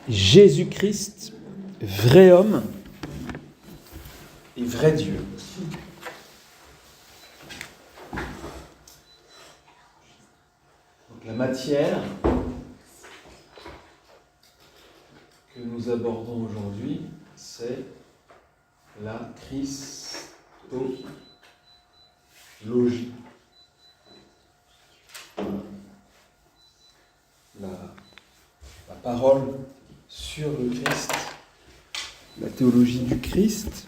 Jésus-Christ, vrai homme et vrai Dieu. Donc, la matière que nous abordons aujourd'hui, c'est la Christologie. La parole sur le Christ, la théologie du Christ.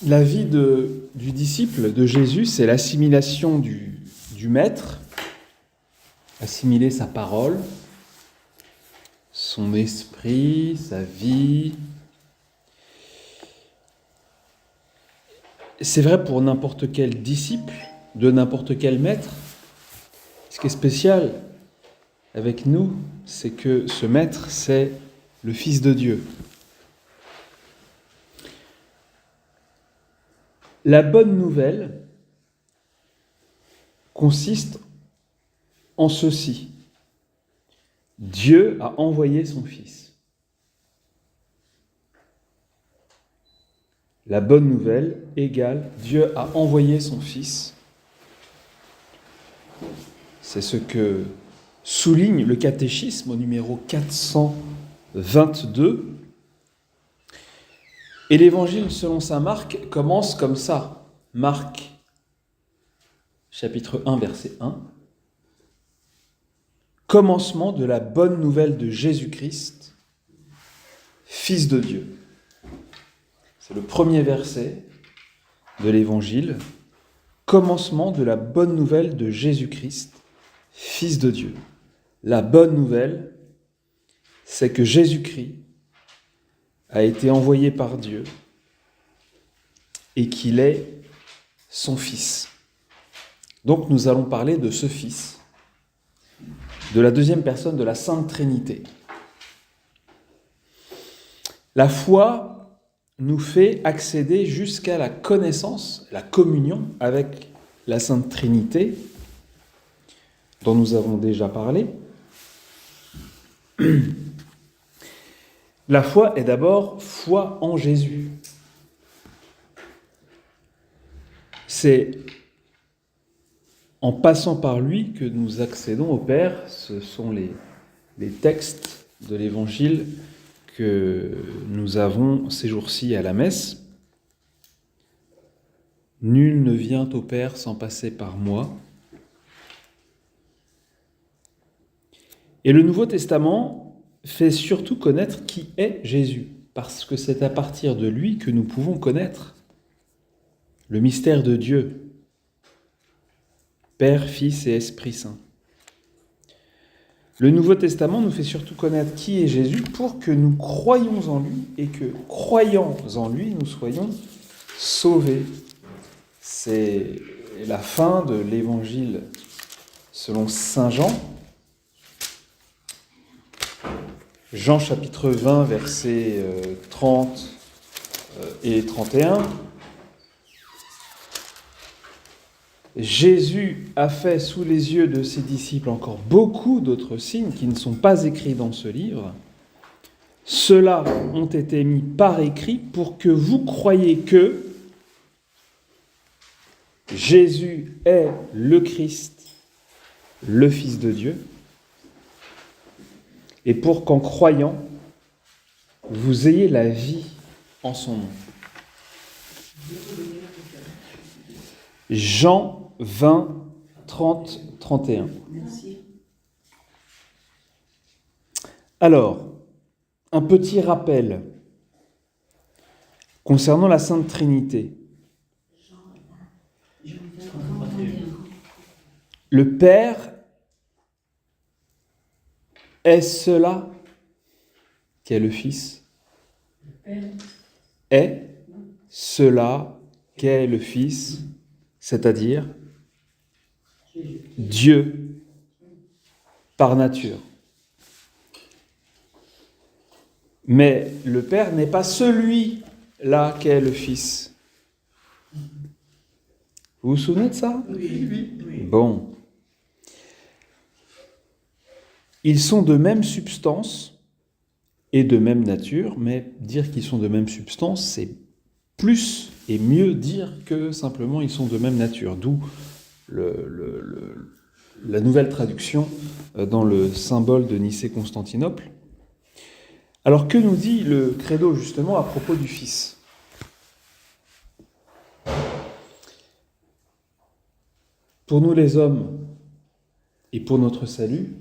La vie du disciple de Jésus, c'est l'assimilation du Maître, assimiler sa parole, son esprit, sa vie. C'est vrai pour n'importe quel disciple, de n'importe quel maître. Ce qui est spécial avec nous, c'est que ce maître, c'est le Fils de Dieu. La bonne nouvelle consiste en ceci. Dieu a envoyé son Fils. La bonne nouvelle égale Dieu a envoyé son Fils. C'est ce que souligne le catéchisme au numéro 422. Et l'évangile selon saint Marc commence comme ça. Marc, chapitre 1, verset 1. Commencement de la bonne nouvelle de Jésus-Christ, Fils de Dieu. C'est le premier verset de l'évangile. Commencement de la bonne nouvelle de Jésus-Christ, Fils de Dieu. La bonne nouvelle, c'est que Jésus-Christ a été envoyé par Dieu et qu'il est son Fils. Donc nous allons parler de ce Fils, de la deuxième personne de la Sainte Trinité. La foi nous fait accéder jusqu'à la connaissance, la communion avec la Sainte Trinité, dont nous avons déjà parlé. La foi est d'abord foi en Jésus. C'est en passant par lui que nous accédons au Père. Ce sont les textes de l'Évangile que nous avons ces jours-ci à la messe. Nul ne vient au Père sans passer par moi. Et le Nouveau Testament fait surtout connaître qui est Jésus, parce que c'est à partir de lui que nous pouvons connaître le mystère de Dieu, Père, Fils et Esprit Saint. Le Nouveau Testament nous fait surtout connaître qui est Jésus pour que nous croyions en lui et que, croyant en lui, nous soyons sauvés. C'est la fin de l'Évangile selon saint Jean. Jean chapitre 20, versets 30 et 31. Jésus a fait sous les yeux de ses disciples encore beaucoup d'autres signes qui ne sont pas écrits dans ce livre. Ceux-là ont été mis par écrit pour que vous croyiez que Jésus est le Christ, le Fils de Dieu, et pour qu'en croyant, vous ayez la vie en son nom. Jean 20, 30, 31. Merci. Alors, un petit rappel concernant la Sainte Trinité. Le Père est cela qu'est le Fils. Est cela qu'est le Fils, c'est-à-dire Dieu par nature. Mais le Père n'est pas celui-là qu'est le Fils. Vous vous souvenez de ça ? Oui. Bon. Ils sont de même substance et de même nature, mais dire qu'ils sont de même substance, c'est plus et mieux dire que simplement ils sont de même nature, d'où la nouvelle traduction dans le symbole de Nicée-Constantinople. Alors que nous dit le credo justement à propos du Fils ? Pour nous les hommes et pour notre salut,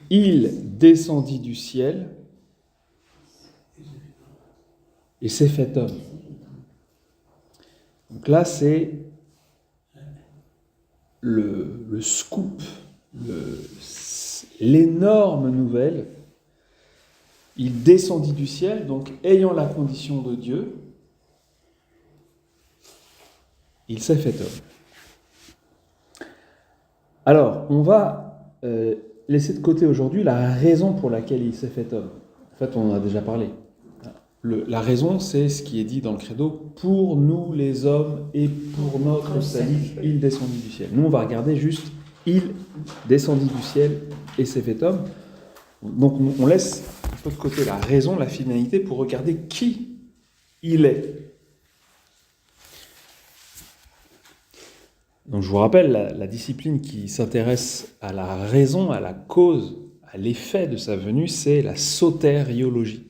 il descendit du ciel et s'est fait homme. Donc là, c'est le scoop, l'énorme nouvelle. Il descendit du ciel, donc ayant la condition de Dieu, il s'est fait homme. Alors, on va laisser de côté aujourd'hui la raison pour laquelle il s'est fait homme. En fait, on en a déjà parlé. La raison, c'est ce qui est dit dans le credo, pour nous les hommes et pour notre salut, il descendit du ciel. Nous, on va regarder juste, il descendit du ciel et s'est fait homme. Donc, on laisse un peu de côté la raison, la finalité, pour regarder qui il est. Donc, je vous rappelle, la discipline qui s'intéresse à la raison, à la cause, à l'effet de sa venue, c'est la sotériologie.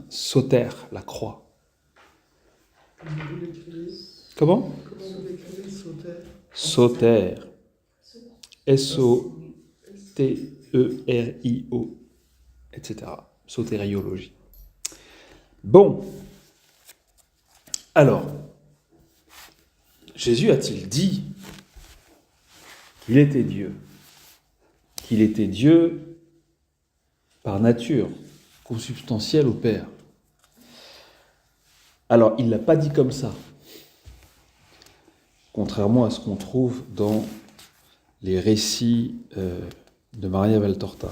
Soter, la croix. Comment ? Soter. S-O-T-E-R-I-O, etc. Sotériologie. Bon. Alors, Jésus a-t-il dit qu'il était Dieu ? Qu'il était Dieu par nature, consubstantiel au Père. Alors, il ne l'a pas dit comme ça, contrairement à ce qu'on trouve dans les récits de Maria Valtorta.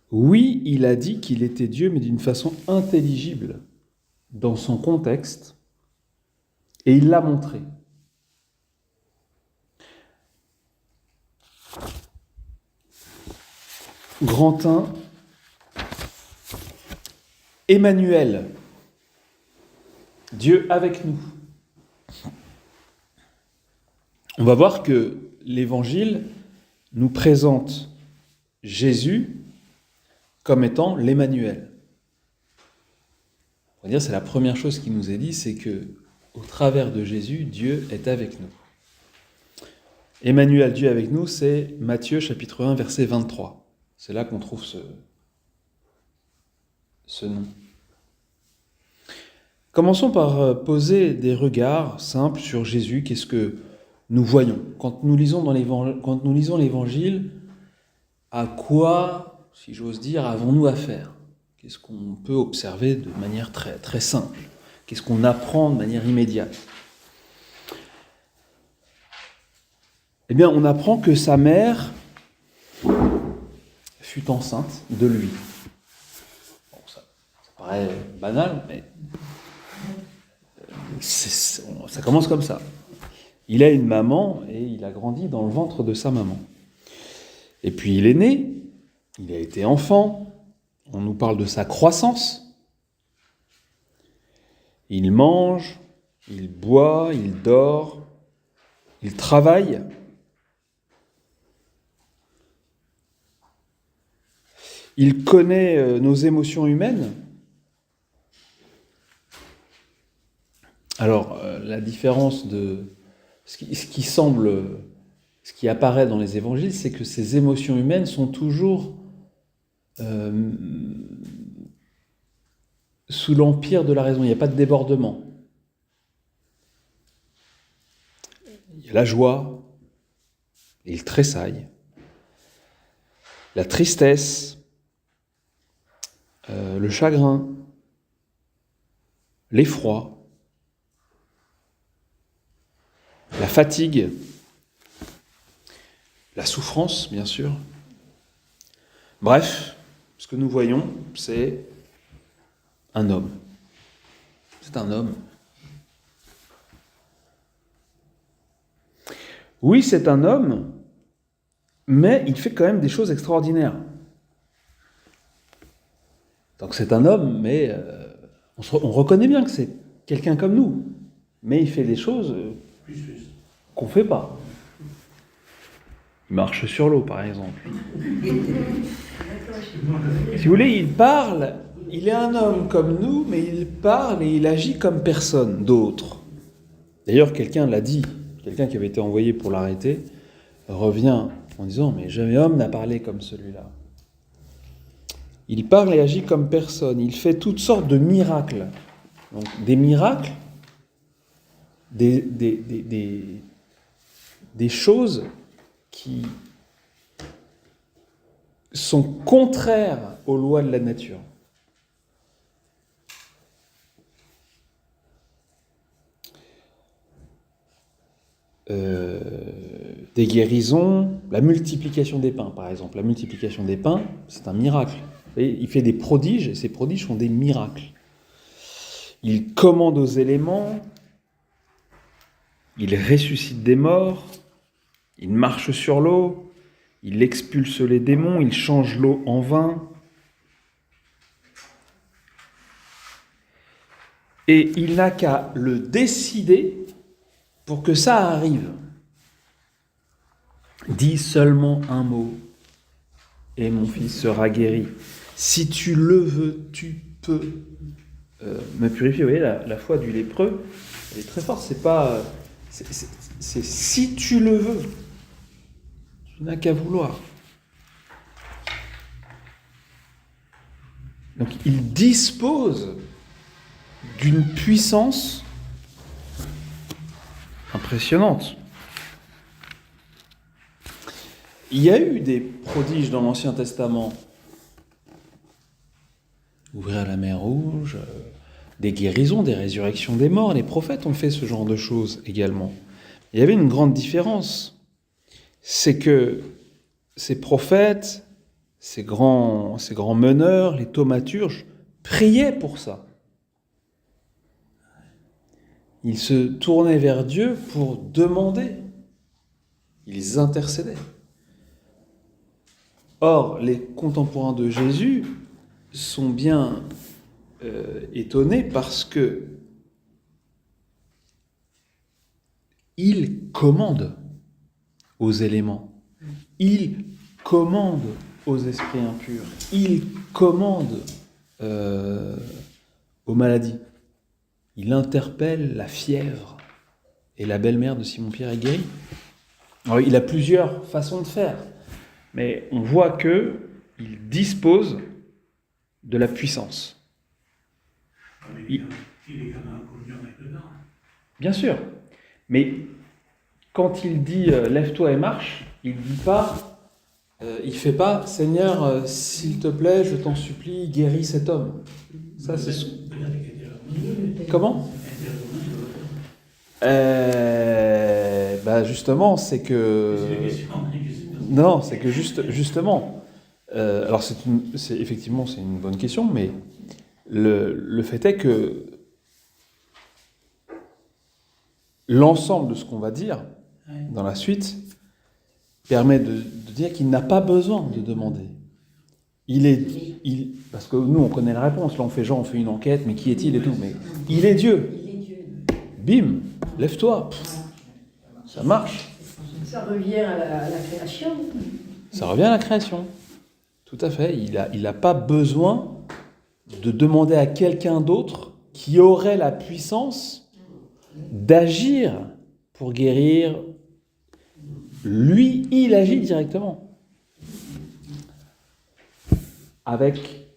Oui, il a dit qu'il était Dieu, mais d'une façon intelligible, dans son contexte, et il l'a montré. Grand 1, Emmanuel, Dieu avec nous. On va voir que l'Évangile nous présente Jésus comme étant l'Emmanuel. On va dire, c'est la première chose qui nous est dit, c'est que au travers de Jésus, Dieu est avec nous. Emmanuel, Dieu avec nous, c'est Matthieu chapitre 1, verset 23. C'est là qu'on trouve ce nom. Commençons par poser des regards simples sur Jésus. Qu'est-ce que nous voyons ? Quand nous lisons l'Évangile, à quoi, si j'ose dire, avons-nous affaire ? Qu'est-ce qu'on peut observer de manière très, très simple ? Qu'est-ce qu'on apprend de manière immédiate ? Eh bien, on apprend que sa mère fut enceinte de lui. Bon, ça paraît banal, mais ça commence comme ça. Il a une maman et il a grandi dans le ventre de sa maman. Et puis il est né, il a été enfant, on nous parle de sa croissance. Il mange, il boit, il dort, il travaille. Il connaît nos émotions humaines. Alors, la différence de ce qui apparaît dans les évangiles, c'est que ces émotions humaines sont toujours sous l'empire de la raison. Il n'y a pas de débordement. Il y a la joie, il tressaille, la tristesse, le chagrin, l'effroi, la fatigue, la souffrance, bien sûr. Bref, ce que nous voyons, c'est un homme. C'est un homme. Oui, c'est un homme, mais il fait quand même des choses extraordinaires. Donc c'est un homme, mais on reconnaît bien que c'est quelqu'un comme nous. Mais il fait des choses qu'on ne fait pas. Il marche sur l'eau, par exemple. Si vous voulez, il parle, il est un homme comme nous, mais il parle et il agit comme personne d'autre. D'ailleurs, quelqu'un l'a dit, quelqu'un qui avait été envoyé pour l'arrêter, revient en disant « Mais jamais homme n'a parlé comme celui-là ». Il parle et agit comme personne, il fait toutes sortes de miracles. Donc, des miracles, des choses qui sont contraires aux lois de la nature. Des guérisons, la multiplication des pains, par exemple. La multiplication des pains, c'est un miracle. Vous voyez, il fait des prodiges, et ces prodiges sont des miracles. Il commande aux éléments, il ressuscite des morts, il marche sur l'eau, il expulse les démons, il change l'eau en vin. Et il n'a qu'à le décider pour que ça arrive. Dis seulement un mot et mon fils sera guéri. Si tu le veux, tu peux me purifier. Vous voyez, la foi du lépreux, elle est très forte. C'est pas, c'est si tu le veux. Tu n'as qu'à vouloir. Donc il dispose d'une puissance impressionnante. Il y a eu des prodiges dans l'Ancien Testament. Ouvrir la mer Rouge, des guérisons, des résurrections des morts. Les prophètes ont fait ce genre de choses également. Il y avait une grande différence. C'est que ces prophètes, ces grands meneurs, les thaumaturges, priaient pour ça. Ils se tournaient vers Dieu pour demander. Ils intercédaient. Or, les contemporains de Jésus sont bien étonnés parce que il commande aux éléments, il commande aux esprits impurs, il commande aux maladies. Il interpelle la fièvre et la belle-mère de Simon-Pierre est guérie. Alors, il a plusieurs façons de faire, mais on voit qu'il dispose de la puissance. Il est quand même un communion avec dedans. Bien sûr, mais quand il dit « lève-toi et marche », il ne dit pas, il ne fait pas « Seigneur, s'il te plaît, je t'en supplie, guéris cet homme ». Ça, c'est... Comment ? Justement, c'est que... Non, c'est que justement... alors, effectivement, c'est une bonne question, mais le fait est que l'ensemble de ce qu'on va dire dans la suite permet de dire qu'il n'a pas besoin de demander. Parce que nous, on connaît la réponse. Là, on fait une enquête, mais qui est-il et tout. Mais il est Dieu. Bim, lève-toi. Ça marche. Ça revient à la création. Ça revient à la création. Tout à fait. Il n'a pas besoin de demander à quelqu'un d'autre qui aurait la puissance d'agir pour guérir. Lui, il agit directement. Avec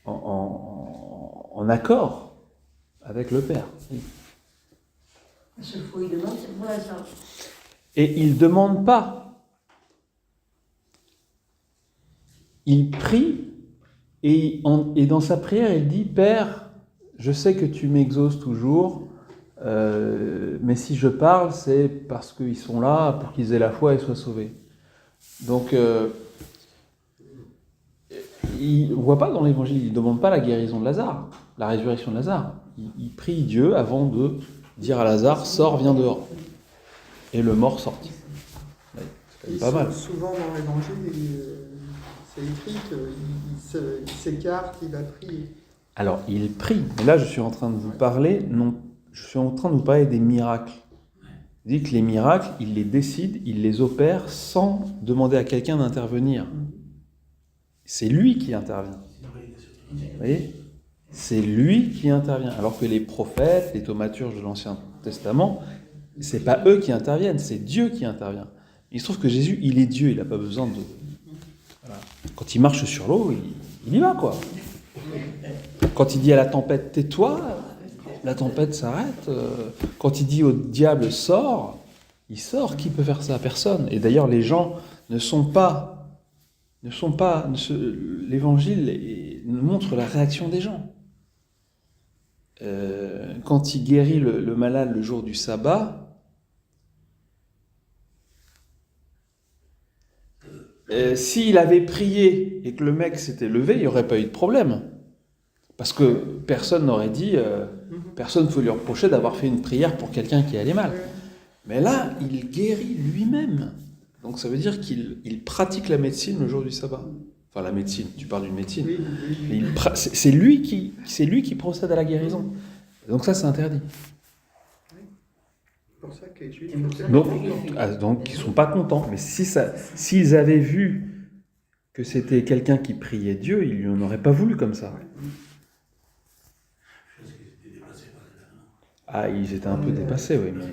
en accord avec le Père. La seule fois où il demande, c'est pour l'instant. Et il ne demande pas. Il prie et dans sa prière, il dit « Père, je sais que tu m'exauces toujours, mais si je parle, c'est parce qu'ils sont là, pour qu'ils aient la foi et soient sauvés. » Donc, on ne voit pas dans l'Évangile, il ne demande pas la guérison de Lazare, la résurrection de Lazare. Il prie Dieu avant de dire à Lazare « Sors, viens dehors ». et le mort sortit. Ouais, c'est quand même pas mal. Souvent dans l'évangile, c'est écrit qu'il s'écarte, il a prié. Alors, il prie. Mais là, je suis en train de vous parler, non, je suis en train de vous parler des miracles. Il dit que les miracles, il les décide, il les opère sans demander à quelqu'un d'intervenir. C'est lui qui intervient. Vous voyez ? C'est lui qui intervient. Alors que les prophètes, les thaumaturges de l'Ancien Testament, c'est pas eux qui interviennent, c'est Dieu qui intervient. Il se trouve que Jésus, il est Dieu, il n'a pas besoin de... Voilà. Quand il marche sur l'eau, il y va, quoi. Quand il dit à la tempête, tais-toi, la tempête s'arrête. Quand il dit au diable, sors, il sort. Qui peut faire ça ? Personne. Et d'ailleurs, les gens l'évangile nous montre la réaction des gens. Quand il guérit le malade le jour du sabbat, s'il avait prié et que le mec s'était levé, il n'y aurait pas eu de problème. Parce que personne n'aurait dit, personne ne peut lui reprocher d'avoir fait une prière pour quelqu'un qui allait mal. Mais là, il guérit lui-même. Donc ça veut dire qu'il pratique la médecine le jour du sabbat. Enfin, la médecine, tu parles d'une médecine. Oui. C'est lui qui procède à la guérison. Donc ça, c'est interdit. C'est pour ça que les Juifs... Donc ils ne sont pas contents. Mais s'ils avaient vu que c'était quelqu'un qui priait Dieu, ils ne l'auraient pas voulu comme ça. Ah, ils étaient un peu dépassés, oui. Mais...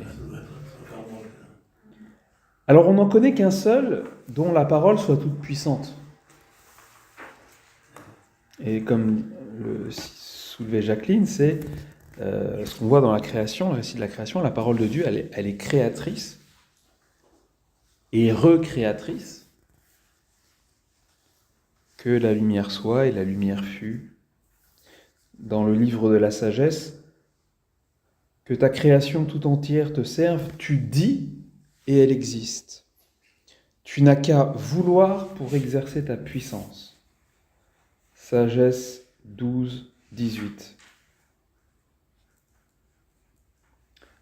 Alors, on n'en connaît qu'un seul dont la parole soit toute puissante. Et comme le soulevait Jacqueline, c'est ce qu'on voit dans la création, le récit de la création, la parole de Dieu, elle est créatrice et recréatrice. Que la lumière soit et la lumière fut. Dans le livre de la sagesse, que ta création tout entière te serve, tu dis et elle existe. Tu n'as qu'à vouloir pour exercer ta puissance. Sagesse 12, 18.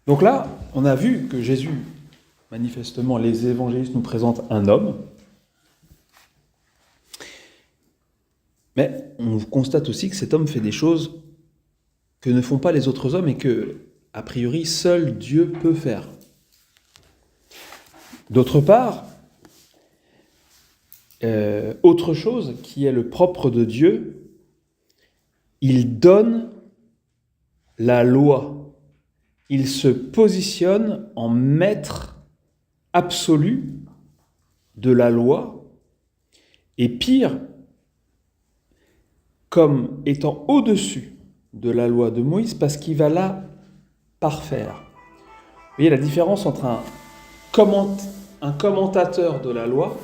Donc là, on a vu que Jésus, manifestement, les évangélistes nous présentent un homme, mais on constate aussi que cet homme fait des choses que ne font pas les autres hommes et que, a priori, seul Dieu peut faire. D'autre part, autre chose qui est le propre de Dieu, il donne la loi. Il se positionne en maître absolu de la loi, et pire, comme étant au-dessus de la loi de Moïse, parce qu'il va la parfaire. Vous voyez la différence entre un commentateur de la loi,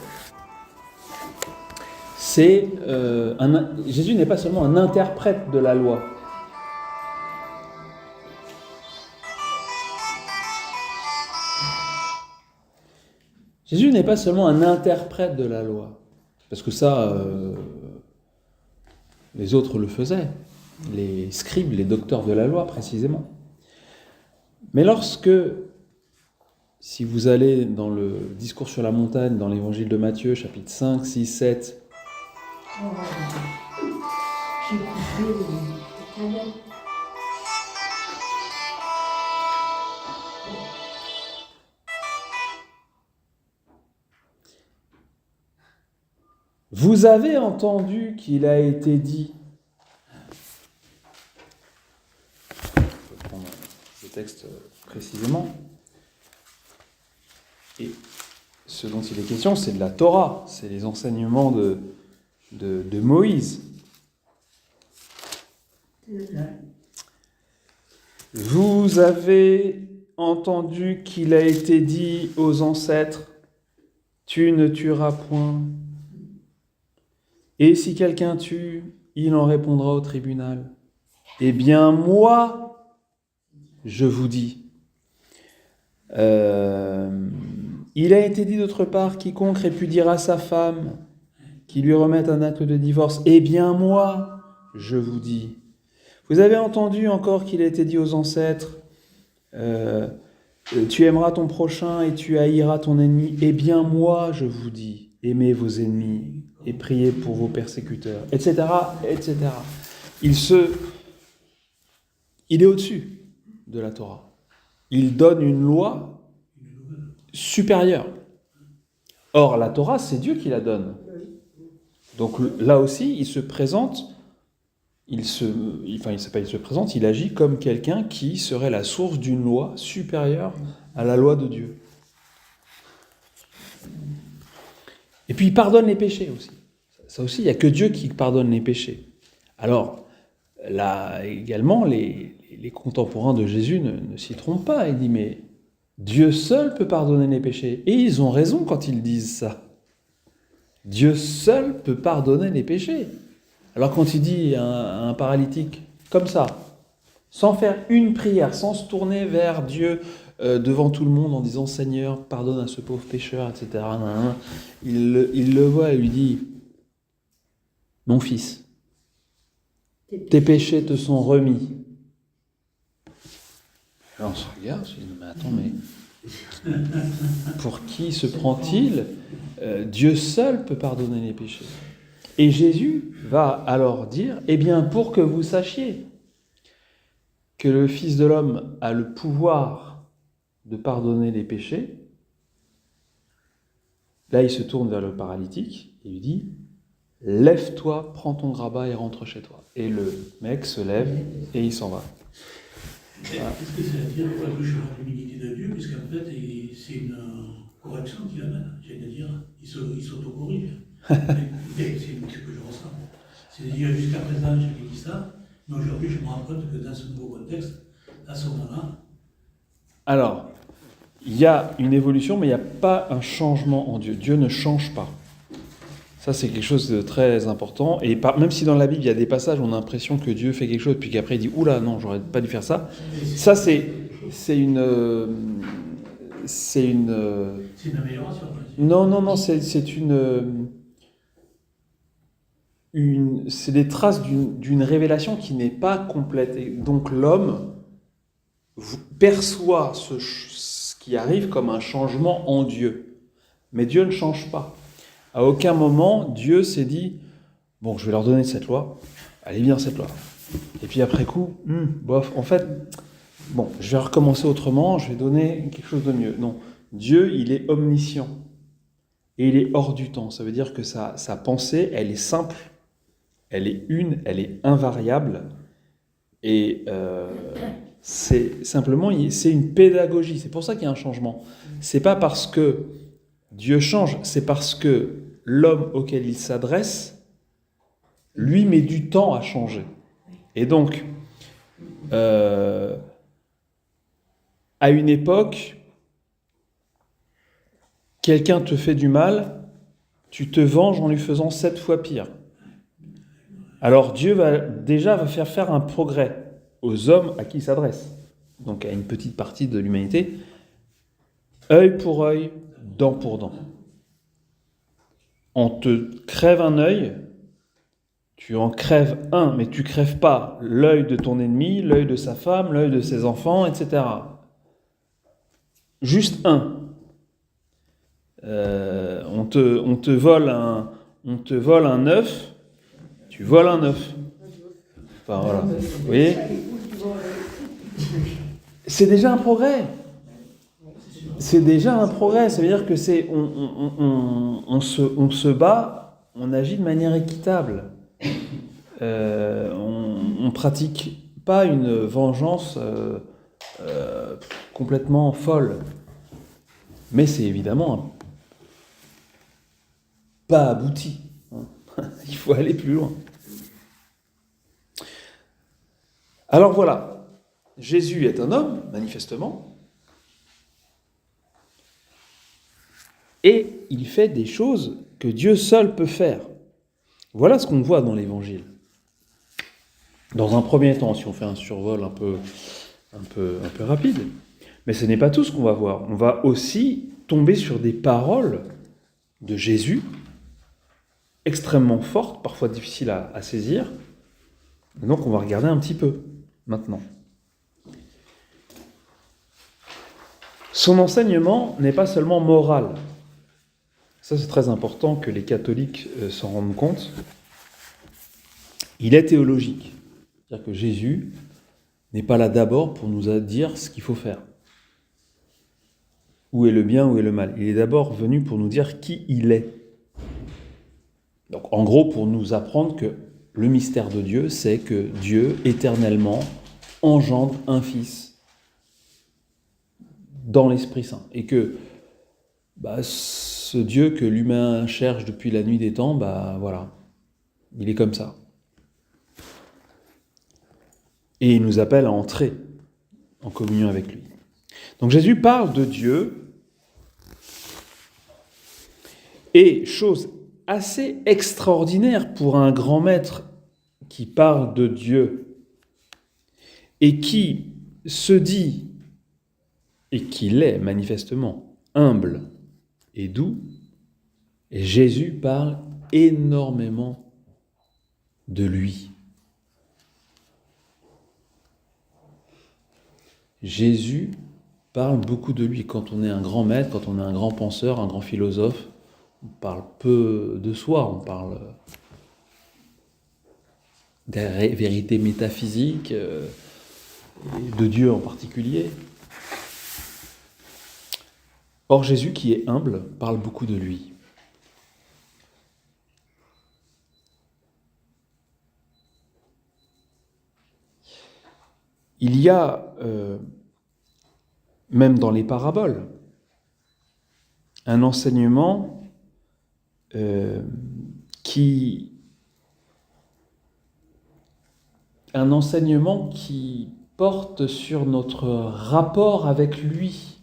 c'est Jésus n'est pas seulement un interprète de la loi. Jésus n'est pas seulement un interprète de la loi, parce que ça, les autres le faisaient, les scribes, les docteurs de la loi précisément. Mais si vous allez dans le discours sur la montagne, dans l'évangile de Matthieu, chapitre 5, 6, 7, J'ai coupé les talents. vous avez entendu qu'il a été dit. Je vais prendre le texte précisément. Et ce dont il est question, c'est de la Torah, c'est les enseignements de Moïse. Vous avez entendu qu'il a été dit aux ancêtres, tu ne tueras point. Et si quelqu'un tue, il en répondra au tribunal. Eh bien, moi, je vous dis. Il a été dit d'autre part, quiconque répudiera sa femme, qui lui remette un acte de divorce, eh bien moi, je vous dis. Vous avez entendu encore qu'il a été dit aux ancêtres, Tu aimeras ton prochain et tu haïras ton ennemi. Eh bien moi, je vous dis, aimez vos ennemis et priez pour vos persécuteurs, etc., etc. Il est au-dessus de la Torah. Il donne une loi supérieure. Or, la Torah, c'est Dieu qui la donne. Donc là aussi, il se présente, il agit comme quelqu'un qui serait la source d'une loi supérieure à la loi de Dieu. Et puis il pardonne les péchés aussi. Ça aussi, il n'y a que Dieu qui pardonne les péchés. Alors, là également, les contemporains de Jésus ne s'y trompent pas. Il dit, mais Dieu seul peut pardonner les péchés. Et ils ont raison quand ils disent ça. Dieu seul peut pardonner les péchés. Alors quand il dit à un paralytique, comme ça, sans faire une prière, sans se tourner vers Dieu devant tout le monde en disant « Seigneur, pardonne à ce pauvre pécheur », etc. Il le voit et lui dit « Mon fils, tes péchés te sont remis. » Alors on se regarde, on se dit « Mais attends, mais pour qui se prend-il ? Dieu seul peut pardonner les péchés. » Et Jésus va alors dire « Eh bien, pour que vous sachiez que le Fils de l'homme a le pouvoir de pardonner les péchés », là il se tourne vers le paralytique et lui dit « Lève-toi, prends ton grabat et rentre chez toi. » Et le mec se lève et il s'en va. Voilà. Est-ce que c'est à dire pour la bouche de l'humilité de Dieu, puisqu'en fait, c'est une correction qu'il amène, c'est-à-dire, il s'auto-corrige. C'est ce que je ressens. C'est-à-dire, jusqu'à présent, j'ai dit ça, mais aujourd'hui, je me rends compte que dans ce nouveau contexte, à ce moment-là. Alors, il y a une évolution, mais il n'y a pas un changement en Dieu. Dieu ne change pas. Ça, c'est quelque chose de très important. Et même si dans la Bible, il y a des passages où on a l'impression que Dieu fait quelque chose, puis qu'après il dit « Oula, non, j'aurais pas dû faire ça », ça, c'est une amélioration. Non, c'est des traces d'une révélation qui n'est pas complète. Et donc l'homme perçoit ce qui arrive comme un changement en Dieu. Mais Dieu ne change pas. À aucun moment, Dieu s'est dit « Bon, je vais leur donner cette loi. Allez bien, cette loi. » Et puis après coup, bof, en fait, bon, je vais recommencer autrement, je vais donner quelque chose de mieux. Non, Dieu, il est omniscient. Et il est hors du temps. Ça veut dire que sa pensée, elle est simple, elle est une, elle est invariable. Et c'est simplement, c'est une pédagogie. C'est pour ça qu'il y a un changement. C'est pas parce que Dieu change, c'est parce que l'homme auquel il s'adresse, lui, met du temps à changer. Et donc, à une époque, quelqu'un te fait du mal, tu te venges en lui faisant 7 fois pire. Alors Dieu va faire un progrès aux hommes à qui il s'adresse, donc à une petite partie de l'humanité, œil pour œil, dent pour dent. On te crève un œil, tu en crèves un, mais tu crèves pas l'œil de ton ennemi, l'œil de sa femme, l'œil de ses enfants, etc. Juste un. On te vole un œuf, tu voles un œuf. Enfin voilà. Vous voyez ? C'est déjà un progrès. C'est déjà un progrès. Ça veut dire que on se bat, on agit de manière équitable. On pratique pas une vengeance complètement folle. Mais c'est évidemment pas abouti. Il faut aller plus loin. Alors voilà, Jésus est un homme, manifestement, et il fait des choses que Dieu seul peut faire. Voilà ce qu'on voit dans l'Évangile. Dans un premier temps, si on fait un survol un peu rapide, mais ce n'est pas tout ce qu'on va voir. On va aussi tomber sur des paroles de Jésus, extrêmement fortes, parfois difficiles à saisir. Donc on va regarder un petit peu, maintenant. Son enseignement n'est pas seulement moral. Ça, c'est très important que les catholiques s'en rendent compte. Il est théologique. C'est-à-dire que Jésus n'est pas là d'abord pour nous dire ce qu'il faut faire. Où est le bien, où est le mal. Il est d'abord venu pour nous dire qui il est. Donc, en gros, pour nous apprendre que le mystère de Dieu, c'est que Dieu, éternellement, engendre un Fils dans l'Esprit Saint. Et que ce Dieu que l'humain cherche depuis la nuit des temps, voilà, il est comme ça. Et il nous appelle à entrer en communion avec lui. Donc Jésus parle de Dieu, et chose assez extraordinaire pour un grand maître qui parle de Dieu et qui se dit, et qu'il est manifestement humble et doux, et Jésus parle énormément de lui. Jésus parle beaucoup de lui. Quand on est un grand maître, quand on est un grand penseur, un grand philosophe, on parle peu de soi, on parle des vérités métaphysiques, et de Dieu en particulier. Or, Jésus, qui est humble, parle beaucoup de lui. Il y a, même dans les paraboles, un enseignement qui porte sur notre rapport avec lui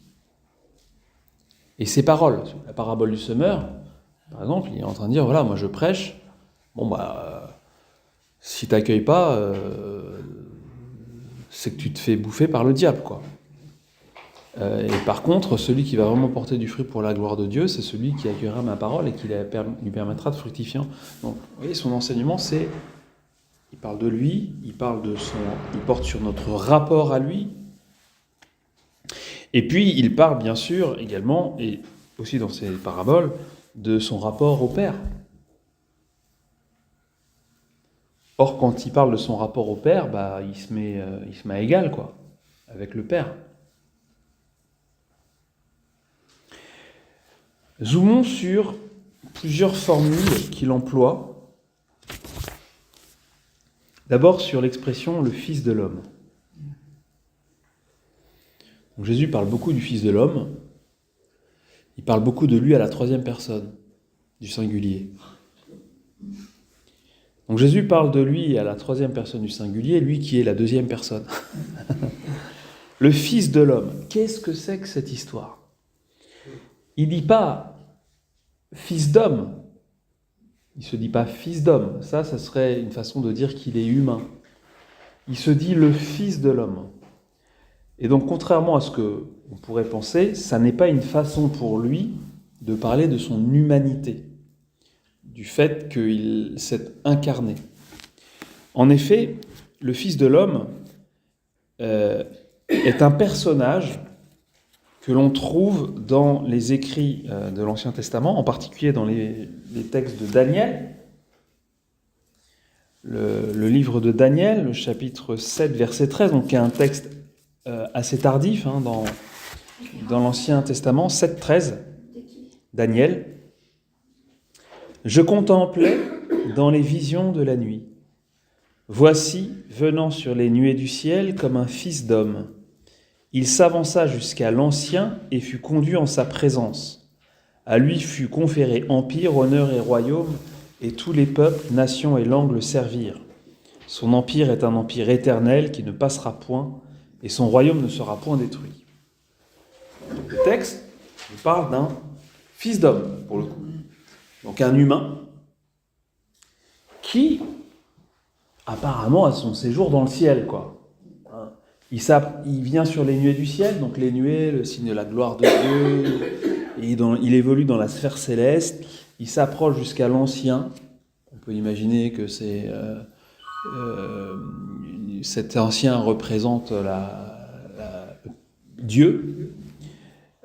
et ses paroles. La parabole du semeur, par exemple, il est en train de dire, voilà, moi je prêche, si tu n'accueilles pas, c'est que tu te fais bouffer par le diable, quoi. Et par contre, celui qui va vraiment porter du fruit pour la gloire de Dieu, c'est celui qui accueillera ma parole et qui lui permettra de fructifier. Donc, vous voyez, son enseignement, c'est, il parle de lui, il porte sur notre rapport à lui. Et puis, il parle bien sûr également, et aussi dans ses paraboles, de son rapport au Père. Or, quand il parle de son rapport au Père, il se met à égal, quoi, avec le Père. Zoomons sur plusieurs formules qu'il emploie. D'abord sur l'expression « le Fils de l'homme ». Donc Jésus parle beaucoup du Fils de l'homme. Il parle beaucoup de lui à la troisième personne, du singulier. Donc Jésus parle de lui à la troisième personne du singulier, lui qui est la deuxième personne. Le Fils de l'homme. Qu'est-ce que c'est que cette histoire ? Il ne dit pas « fils d'homme ». Il ne se dit pas « fils d'homme ». Ça serait une façon de dire qu'il est humain. Il se dit « le Fils de l'homme ». Et donc, contrairement à ce qu'on pourrait penser, ça n'est pas une façon pour lui de parler de son humanité, du fait qu'il s'est incarné. En effet, le Fils de l'homme est un personnage que l'on trouve dans les écrits de l'Ancien Testament, en particulier dans les textes de Daniel. Le livre de Daniel, le chapitre 7, verset 13, donc qui est un texte assez tardif dans l'Ancien Testament, 7, 13, Daniel. « Je contemplais dans les visions de la nuit. Voici, venant sur les nuées du ciel comme un fils d'homme. Il s'avança jusqu'à l'Ancien et fut conduit en sa présence. À lui fut conféré empire, honneur et royaume, et tous les peuples, nations et langues le servirent. Son empire est un empire éternel qui ne passera point, et son royaume ne sera point détruit. » Le texte nous parle d'un fils d'homme, pour le coup. Donc un humain qui, apparemment, a son séjour dans le ciel, quoi. Il vient sur les nuées du ciel, donc les nuées, le signe de la gloire de Dieu, et il évolue dans la sphère céleste, il s'approche jusqu'à l'Ancien. On peut imaginer que cet Ancien représente Dieu,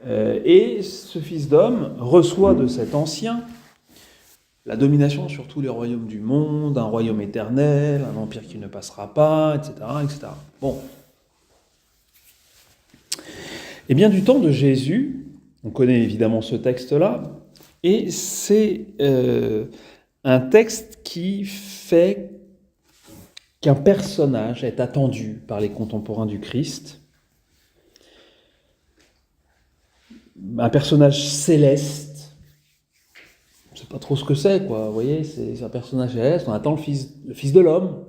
Et ce fils d'homme reçoit de cet ancien la domination sur tous les royaumes du monde, un royaume éternel, un empire qui ne passera pas, etc., etc. Bon. Et bien du temps de Jésus, on connaît évidemment ce texte-là, et c'est un texte qui fait qu'un personnage est attendu par les contemporains du Christ, un personnage céleste. On ne sait pas trop ce que c'est, quoi. Vous voyez, c'est un personnage céleste. On attend le fils de l'homme.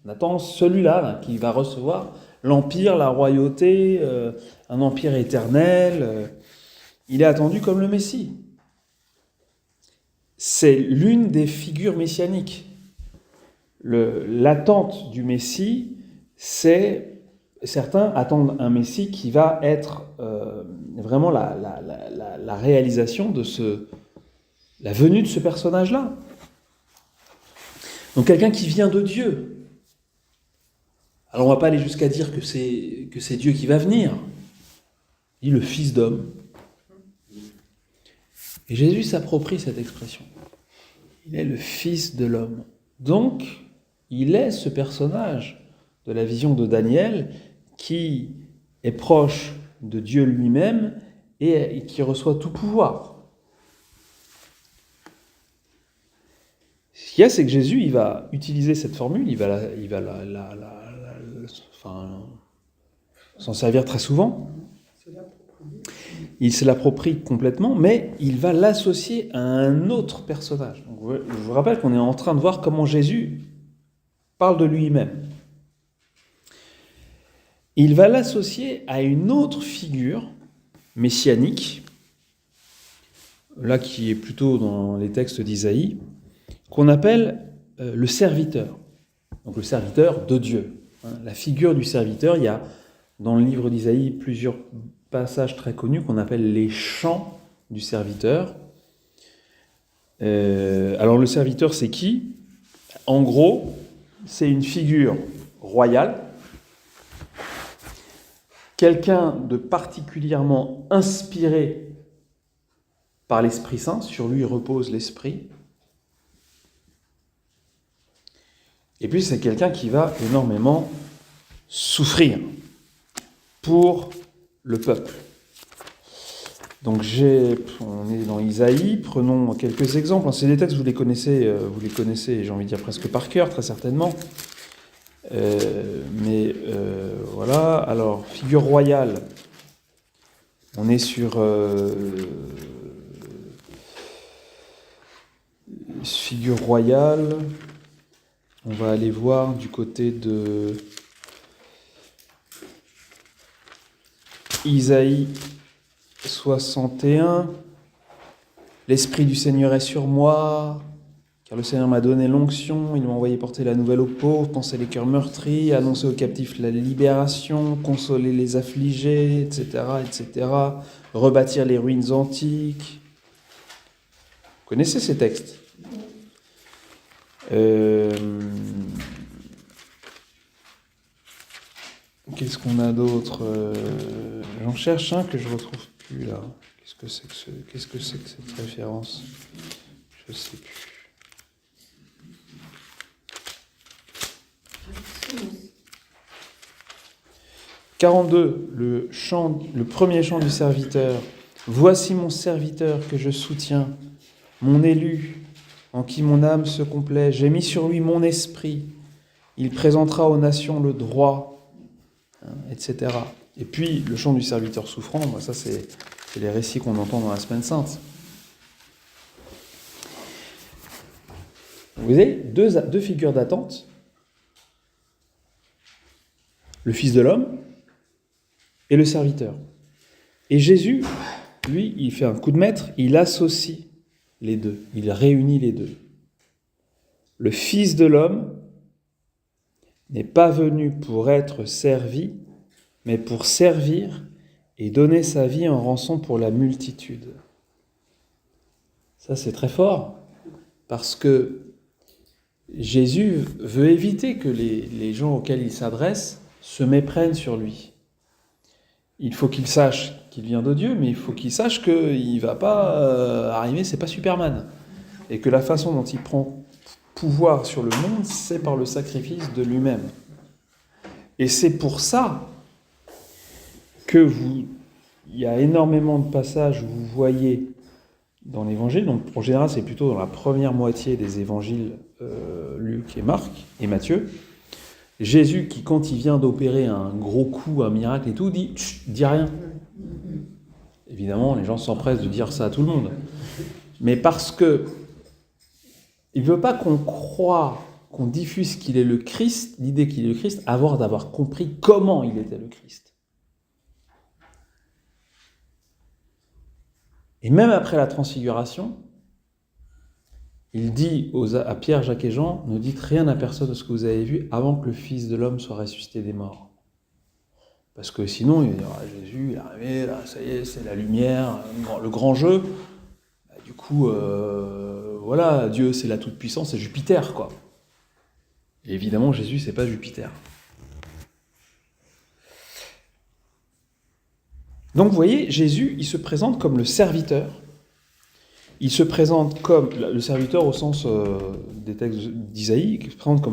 On attend celui-là là, qui va recevoir l'empire, la royauté, un empire éternel. Il est attendu comme le Messie. C'est l'une des figures messianiques. L'attente du Messie, c'est... Certains attendent un Messie qui va être vraiment la réalisation de la venue de ce personnage-là. Donc quelqu'un qui vient de Dieu. Alors on ne va pas aller jusqu'à dire que c'est Dieu qui va venir. Il dit le Fils d'homme. Et Jésus s'approprie cette expression. Il est le Fils de l'homme. Donc, il est ce personnage de la vision de Daniel qui est proche de Dieu lui-même et qui reçoit tout pouvoir. Ce qu'il y a, c'est que Jésus, il va utiliser cette formule, il va s'en servir très souvent. Il se l'approprie complètement, mais il va l'associer à un autre personnage. Donc, je vous rappelle qu'on est en train de voir comment Jésus parle de lui-même. Il va l'associer à une autre figure messianique, là qui est plutôt dans les textes d'Isaïe, qu'on appelle le serviteur. Donc le serviteur de Dieu. La figure du serviteur, il y a dans le livre d'Isaïe plusieurs passages très connus qu'on appelle les chants du serviteur. Alors le serviteur, c'est qui ? En gros, c'est une figure royale, quelqu'un de particulièrement inspiré par l'Esprit Saint, sur lui repose l'Esprit. Et puis c'est quelqu'un qui va énormément souffrir pour le peuple. Donc on est dans Isaïe, prenons quelques exemples. C'est des textes, vous les connaissez, j'ai envie de dire presque par cœur, très certainement. Voilà, alors, figure royale, on est sur figure royale, on va aller voir du côté de Isaïe 61, l'Esprit du Seigneur est sur moi, car le Seigneur m'a donné l'onction, il m'a envoyé porter la nouvelle aux pauvres, panser les cœurs meurtris, annoncer aux captifs la libération, consoler les affligés, etc., etc., rebâtir les ruines antiques. Vous connaissez ces textes ? Qu'est-ce qu'on a d'autre ? J'en cherche un que je ne retrouve plus là. Qu'est-ce que c'est que cette référence ? Je ne sais plus. 42, le premier chant du serviteur. Voici mon serviteur que je soutiens, mon élu, en qui mon âme se complaît. J'ai mis sur lui mon esprit. Il présentera aux nations le droit, etc. Et puis, le chant du serviteur souffrant, ça c'est les récits qu'on entend dans la Semaine Sainte. Vous avez deux figures d'attente. Le Fils de l'homme et le serviteur. Et Jésus, lui, il fait un coup de maître, il associe les deux, il réunit les deux. Le Fils de l'homme n'est pas venu pour être servi, mais pour servir et donner sa vie en rançon pour la multitude. Ça, c'est très fort, parce que Jésus veut éviter que les gens auxquels il s'adresse se méprennent sur lui. Il faut qu'ils sachent qu'il vient de Dieu, mais il faut qu'il sache qu'il ne va pas arriver, c'est pas Superman. Et que la façon dont il prend pouvoir sur le monde, c'est par le sacrifice de lui-même. Et c'est pour ça que il y a énormément de passages où vous voyez dans l'Évangile, donc en général c'est plutôt dans la première moitié des Évangiles, Luc et Marc et Matthieu, Jésus qui, quand il vient d'opérer un gros coup, un miracle et tout, dit « Chut, dis rien ». Évidemment, les gens s'empressent de dire ça à tout le monde. Mais parce que il ne veut pas qu'on croie, qu'on diffuse qu'il est le Christ, l'idée qu'il est le Christ, avant d'avoir compris comment il était le Christ. Et même après la transfiguration, il dit à Pierre, Jacques et Jean, ne dites rien à personne de ce que vous avez vu avant que le Fils de l'homme soit ressuscité des morts. Parce que sinon, il va dire, Jésus, il est arrivé, là, ça y est, c'est la lumière, le grand jeu. Du coup, voilà, Dieu, c'est la toute-puissance, c'est Jupiter, quoi. Et évidemment, Jésus, c'est pas Jupiter. Donc, vous voyez, Jésus, il se présente comme le serviteur. Il se présente comme le serviteur au sens des textes d'Isaïe, il se présente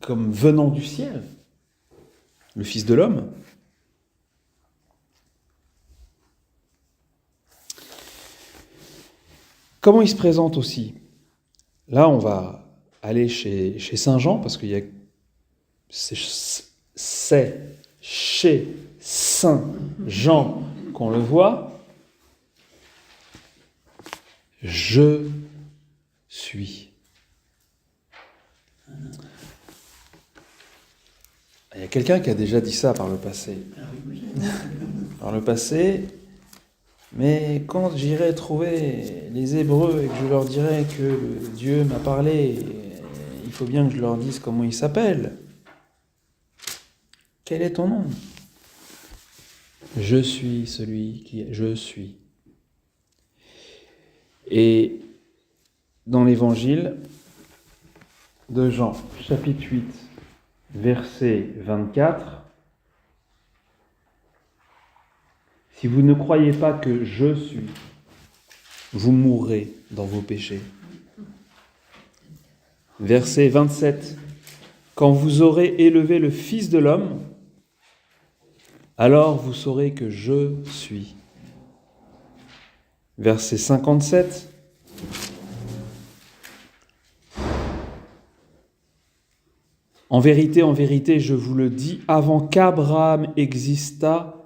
comme venant du ciel, le Fils de l'homme. Comment il se présente aussi? Là, on va aller chez Saint Jean, parce qu'il y a c'est chez Saint Jean qu'on le voit. Je suis. Il y a quelqu'un qui a déjà dit ça par le passé. Mais quand j'irai trouver les Hébreux et que je leur dirai que Dieu m'a parlé, il faut bien que je leur dise comment il s'appelle. Quel est ton nom? Je suis celui qui est. Je suis. Et dans l'Évangile de Jean, chapitre 8, verset 24, si vous ne croyez pas que je suis, vous mourrez dans vos péchés. Verset 27, quand vous aurez élevé le Fils de l'homme, alors vous saurez que je suis. Verset 57, en vérité, je vous le dis, avant qu'Abraham existât,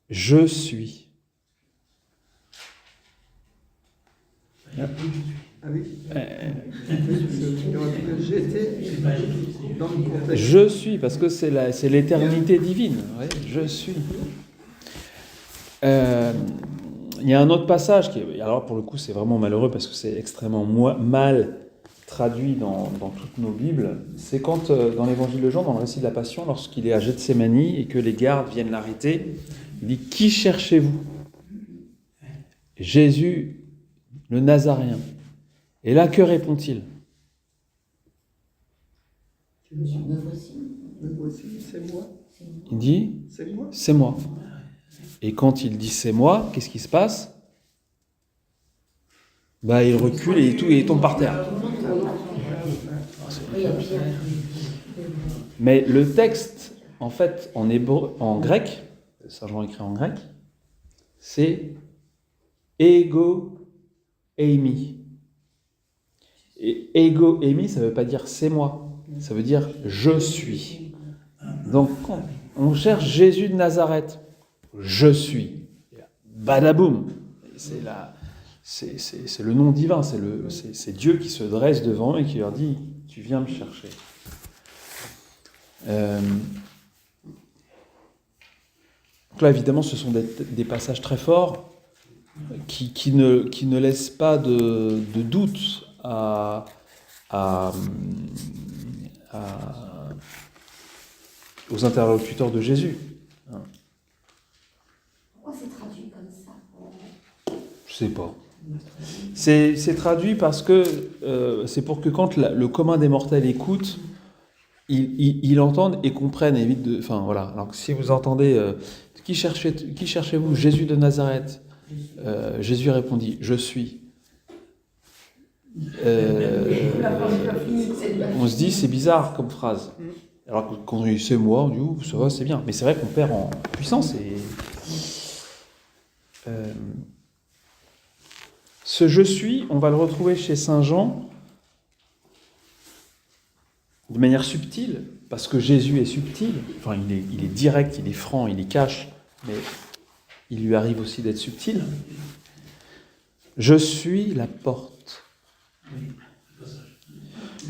je suis. Ah oui. Je suis, parce que c'est l'éternité divine. Ouais, je suis. Il y a un autre passage qui, alors pour le coup, c'est vraiment malheureux parce que c'est extrêmement mal traduit dans toutes nos Bibles. C'est quand, dans l'Évangile de Jean, dans le récit de la Passion, lorsqu'il est à Gethsémani et que les gardes viennent l'arrêter, il dit « Qui cherchez-vous » Jésus, le Nazaréen. Et là, que répond-il? Me voici. Me voici, c'est moi. Il dit « C'est moi. C'est moi ». Et quand il dit « c'est moi », qu'est-ce qui se passe? Il recule et il tombe par terre. Mais le texte, en fait, en hébreu, en grec, Saint Jean écrit en grec, c'est ego eimi. Et ego eimi, ça ne veut pas dire c'est moi, ça veut dire je suis. Donc, quand on cherche Jésus de Nazareth, je suis. Badaboum. C'est le nom divin, c'est Dieu qui se dresse devant eux et qui leur dit « Tu viens me chercher ». Donc là, évidemment, ce sont des passages très forts qui ne laissent pas de doute aux interlocuteurs de Jésus. Pourquoi c'est traduit comme ça? Je sais pas. C'est traduit parce que c'est pour que quand le commun des mortels écoute, ils l'entendent et comprennent et évitent de... Enfin, voilà. Alors que si vous entendez... qui cherchez-vous? Jésus de Nazareth. Jésus répondit, je suis. On se dit, c'est bizarre comme phrase. Alors que quand on dit c'est moi, on dit oh, ça va, c'est bien. Mais c'est vrai qu'on perd en puissance. Ce je suis, on va le retrouver chez Saint Jean de manière subtile, parce que Jésus est subtil. Enfin, il est direct, il est franc, il est cash, mais il lui arrive aussi d'être subtil. Je suis la porte.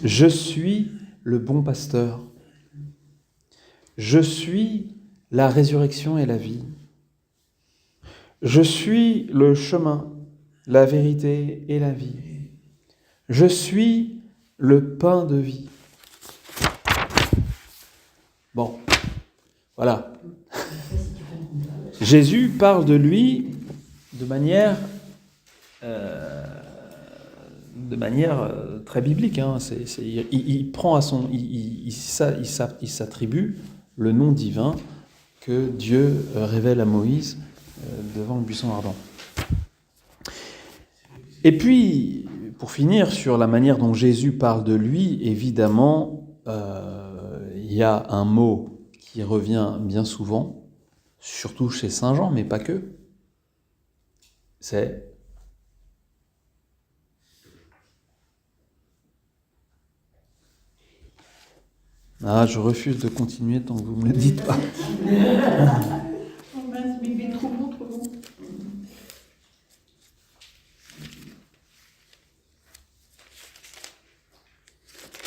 Je suis le bon pasteur. Je suis la résurrection et la vie. Je suis le chemin, la vérité et la vie. Je suis le pain de vie. Bon, voilà. Jésus parle de lui de manière très biblique. Hein. Il prend à son, il s'attribue le nom divin que Dieu révèle à Moïse devant le buisson ardent. Et puis, pour finir sur la manière dont Jésus parle de lui, évidemment, il y a un mot qui revient bien souvent, surtout chez Saint Jean, mais pas que. C'est ah, je refuse de continuer tant que vous ne me le dites pas.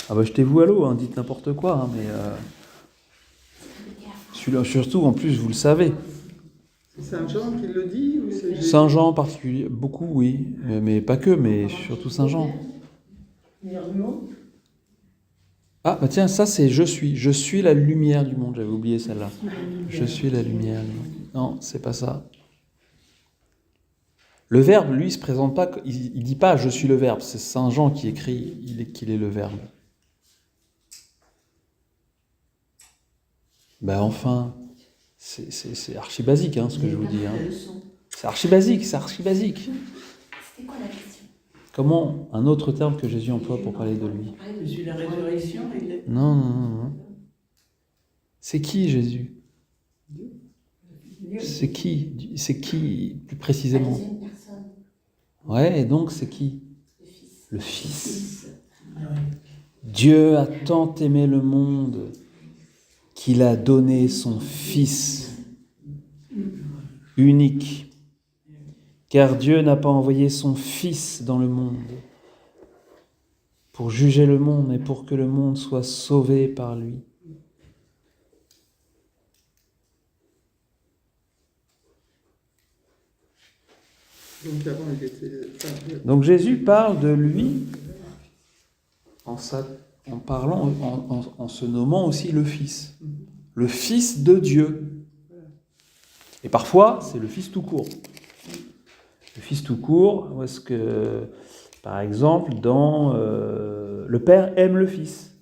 Ah bah jetez-vous à l'eau, hein, dites n'importe quoi, hein, mais celui-là, surtout, en plus, vous le savez. C'est Saint Jean qui le dit ou c'est Jésus? Saint Jean en particulier, beaucoup, oui, mais pas que, mais surtout Saint Jean. Ah, bah tiens, ça c'est je suis la lumière du monde, j'avais oublié celle-là. Je suis la lumière du monde. Non, c'est pas ça. Le Verbe, lui, il se présente pas, il dit pas je suis le Verbe, c'est Saint Jean qui écrit qu'il est le Verbe. Ben enfin, c'est archi basique hein, ce que je vous dis. Hein. C'est archi basique. C'était quoi la question? Comment un autre terme que Jésus emploie pour parler de lui? Je suis la résurrection. Non. C'est qui Jésus? C'est qui plus précisément? Une personne. Ouais, et donc c'est qui? Le Fils. Le Fils. Dieu a tant aimé le monde qu'il a donné son Fils unique. Car Dieu n'a pas envoyé son Fils dans le monde pour juger le monde, mais pour que le monde soit sauvé par lui. Donc Jésus parle de lui en parlant, en se nommant aussi le Fils de Dieu. Et parfois, c'est le Fils tout court. Le Fils tout court, où est-ce que, par exemple, dans le Père aime le Fils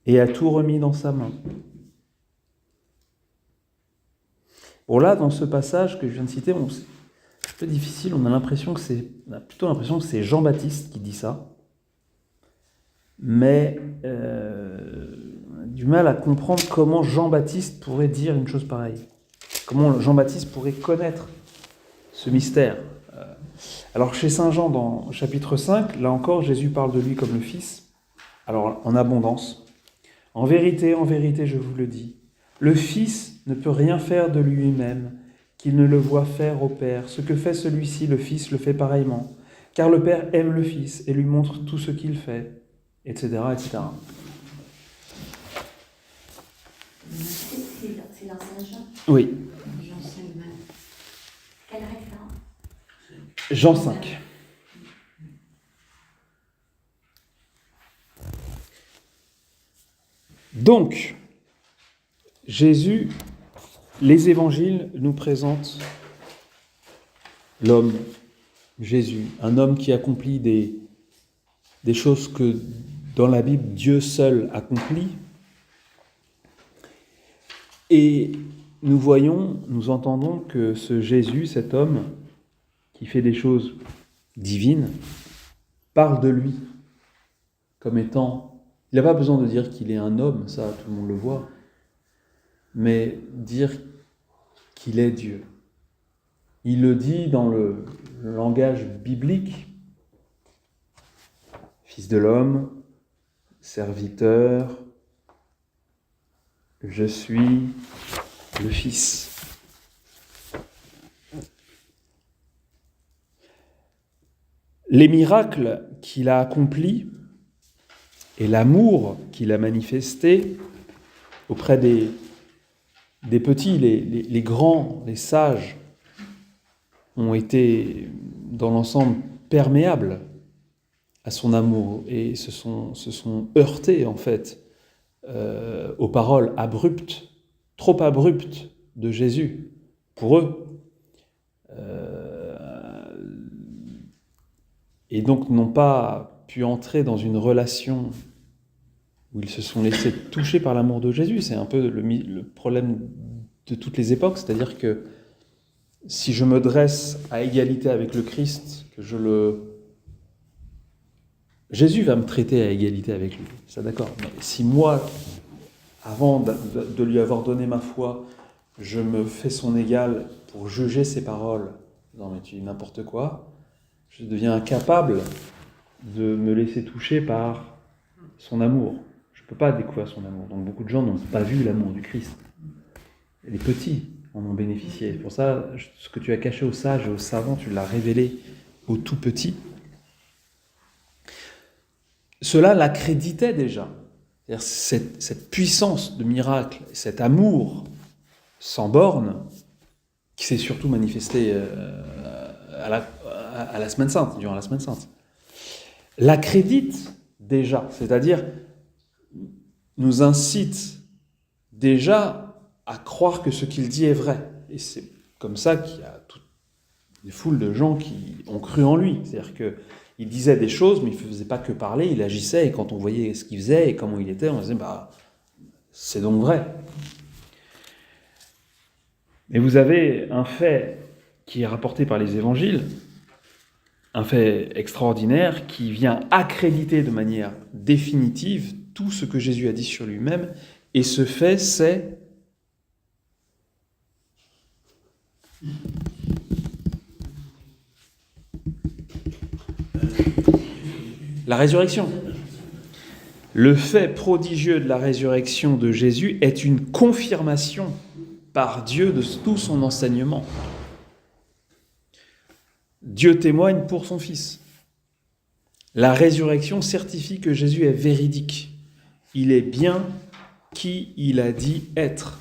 et a tout remis dans sa main. Bon là, dans ce passage que je viens de citer, bon, c'est un peu difficile, on a plutôt l'impression que c'est Jean-Baptiste qui dit ça, mais on a du mal à comprendre comment Jean-Baptiste pourrait dire une chose pareille. Comment Jean-Baptiste pourrait connaître ce mystère. Alors chez Saint Jean, dans chapitre 5, là encore, Jésus parle de lui comme le Fils, alors en abondance. En vérité, je vous le dis, le Fils ne peut rien faire de lui-même, qu'il ne le voit faire au Père. Ce que fait celui-ci, le Fils le fait pareillement. Car le Père aime le Fils et lui montre tout ce qu'il fait, etc., etc. C'est dans Saint Jean. Oui. Jean 5. Quelle référence? Jean 5. Donc, Jésus, les évangiles nous présentent l'homme, Jésus, un homme qui accomplit des choses que dans la Bible, Dieu seul accomplit. Et nous entendons que ce Jésus, cet homme qui fait des choses divines, parle de lui comme étant... Il n'a pas besoin de dire qu'il est un homme, ça tout le monde le voit, mais dire qu'il est Dieu. Il le dit dans le langage biblique, Fils de l'homme, serviteur, je suis le Fils. Les miracles qu'il a accomplis et l'amour qu'il a manifesté auprès des petits, les grands, les sages, ont été dans l'ensemble perméables à son amour et se sont heurtés en fait aux paroles abruptes, trop abruptes de Jésus pour eux. Et donc n'ont pas pu entrer dans une relation où ils se sont laissés toucher par l'amour de Jésus. C'est un peu le problème de toutes les époques, c'est-à-dire que si je me dresse à égalité avec le Christ, Jésus va me traiter à égalité avec lui, ça d'accord. Mais si moi, avant de lui avoir donné ma foi, je me fais son égal pour juger ses paroles, non mais tu dis n'importe quoi, je deviens incapable de me laisser toucher par son amour. Je ne peux pas découvrir son amour. Donc beaucoup de gens n'ont pas vu l'amour du Christ. Les petits en ont bénéficié. Pour ça, ce que tu as caché aux sages et aux savants, tu l'as révélé aux tout petits. Cela l'accréditait déjà. C'est-à-dire cette puissance de miracle, cet amour sans borne, qui s'est surtout manifesté à la Semaine Sainte, durant la Semaine Sainte, l'accrédite déjà, c'est-à-dire nous incite déjà à croire que ce qu'il dit est vrai. Et c'est comme ça qu'il y a toute une foule de gens qui ont cru en lui. C'est-à-dire qu'il disait des choses, mais il ne faisait pas que parler, il agissait, et quand on voyait ce qu'il faisait et comment il était, on disait, c'est donc vrai. Mais vous avez un fait qui est rapporté par les évangiles, un fait extraordinaire qui vient accréditer de manière définitive tout ce que Jésus a dit sur lui-même, et ce fait, c'est la résurrection. Le fait prodigieux de la résurrection de Jésus est une confirmation par Dieu de tout son enseignement. Dieu témoigne pour son Fils. La résurrection certifie que Jésus est véridique. Il est bien qui il a dit être.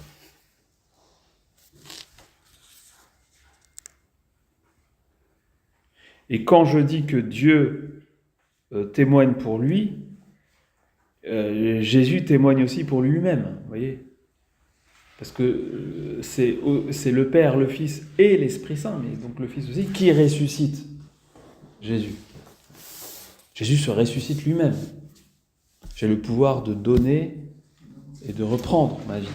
Et quand je dis que Dieu témoigne pour lui, Jésus témoigne aussi pour lui-même, vous voyez ? Parce que c'est le Père, le Fils et l'Esprit Saint, mais donc le Fils aussi, qui ressuscite Jésus. Jésus se ressuscite lui-même. J'ai le pouvoir de donner et de reprendre ma vie.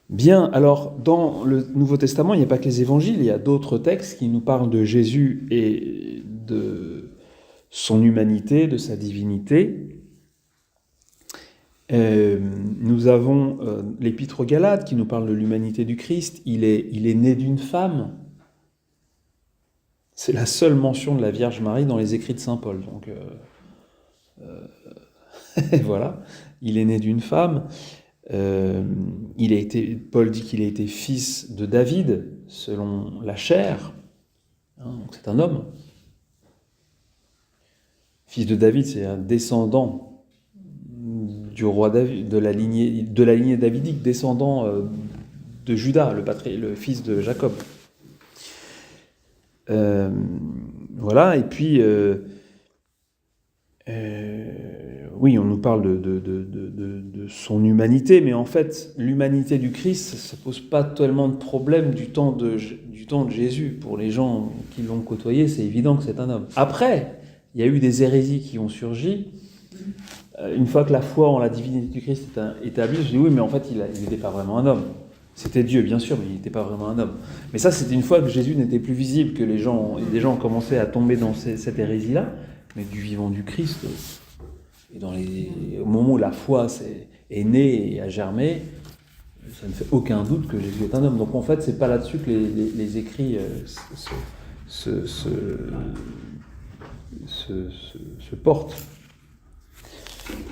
Bien, alors dans le Nouveau Testament, il n'y a pas que les évangiles, il y a d'autres textes qui nous parlent de Jésus et de son humanité, de sa divinité. Nous avons l'Épître aux Galates qui nous parle de l'humanité du Christ. Il est né d'une femme. C'est la seule mention de la Vierge Marie dans les écrits de saint Paul. Donc voilà, il est né d'une femme. Paul dit qu'il a été fils de David selon la chair. Donc c'est un homme. Fils de David, c'est un descendant du roi David, de la lignée davidique, descendant de Judas, le fils de Jacob. Voilà, et puis oui, on nous parle de son humanité, mais en fait, l'humanité du Christ, ça ne pose pas tellement de problème du temps de Jésus. Pour les gens qui l'ont côtoyé, c'est évident que c'est un homme. Après, il y a eu des hérésies qui ont surgi. Une fois que la foi en la divinité du Christ est établie, je dis oui, mais en fait, il n'était pas vraiment un homme. C'était Dieu, bien sûr, mais il n'était pas vraiment un homme. Mais ça, c'était une fois que Jésus n'était plus visible, que des gens ont commencé à tomber dans cette hérésie-là, mais du vivant du Christ, et au moment où la foi est née et a germé, ça ne fait aucun doute que Jésus est un homme. Donc en fait, c'est pas là-dessus que les écrits se portent.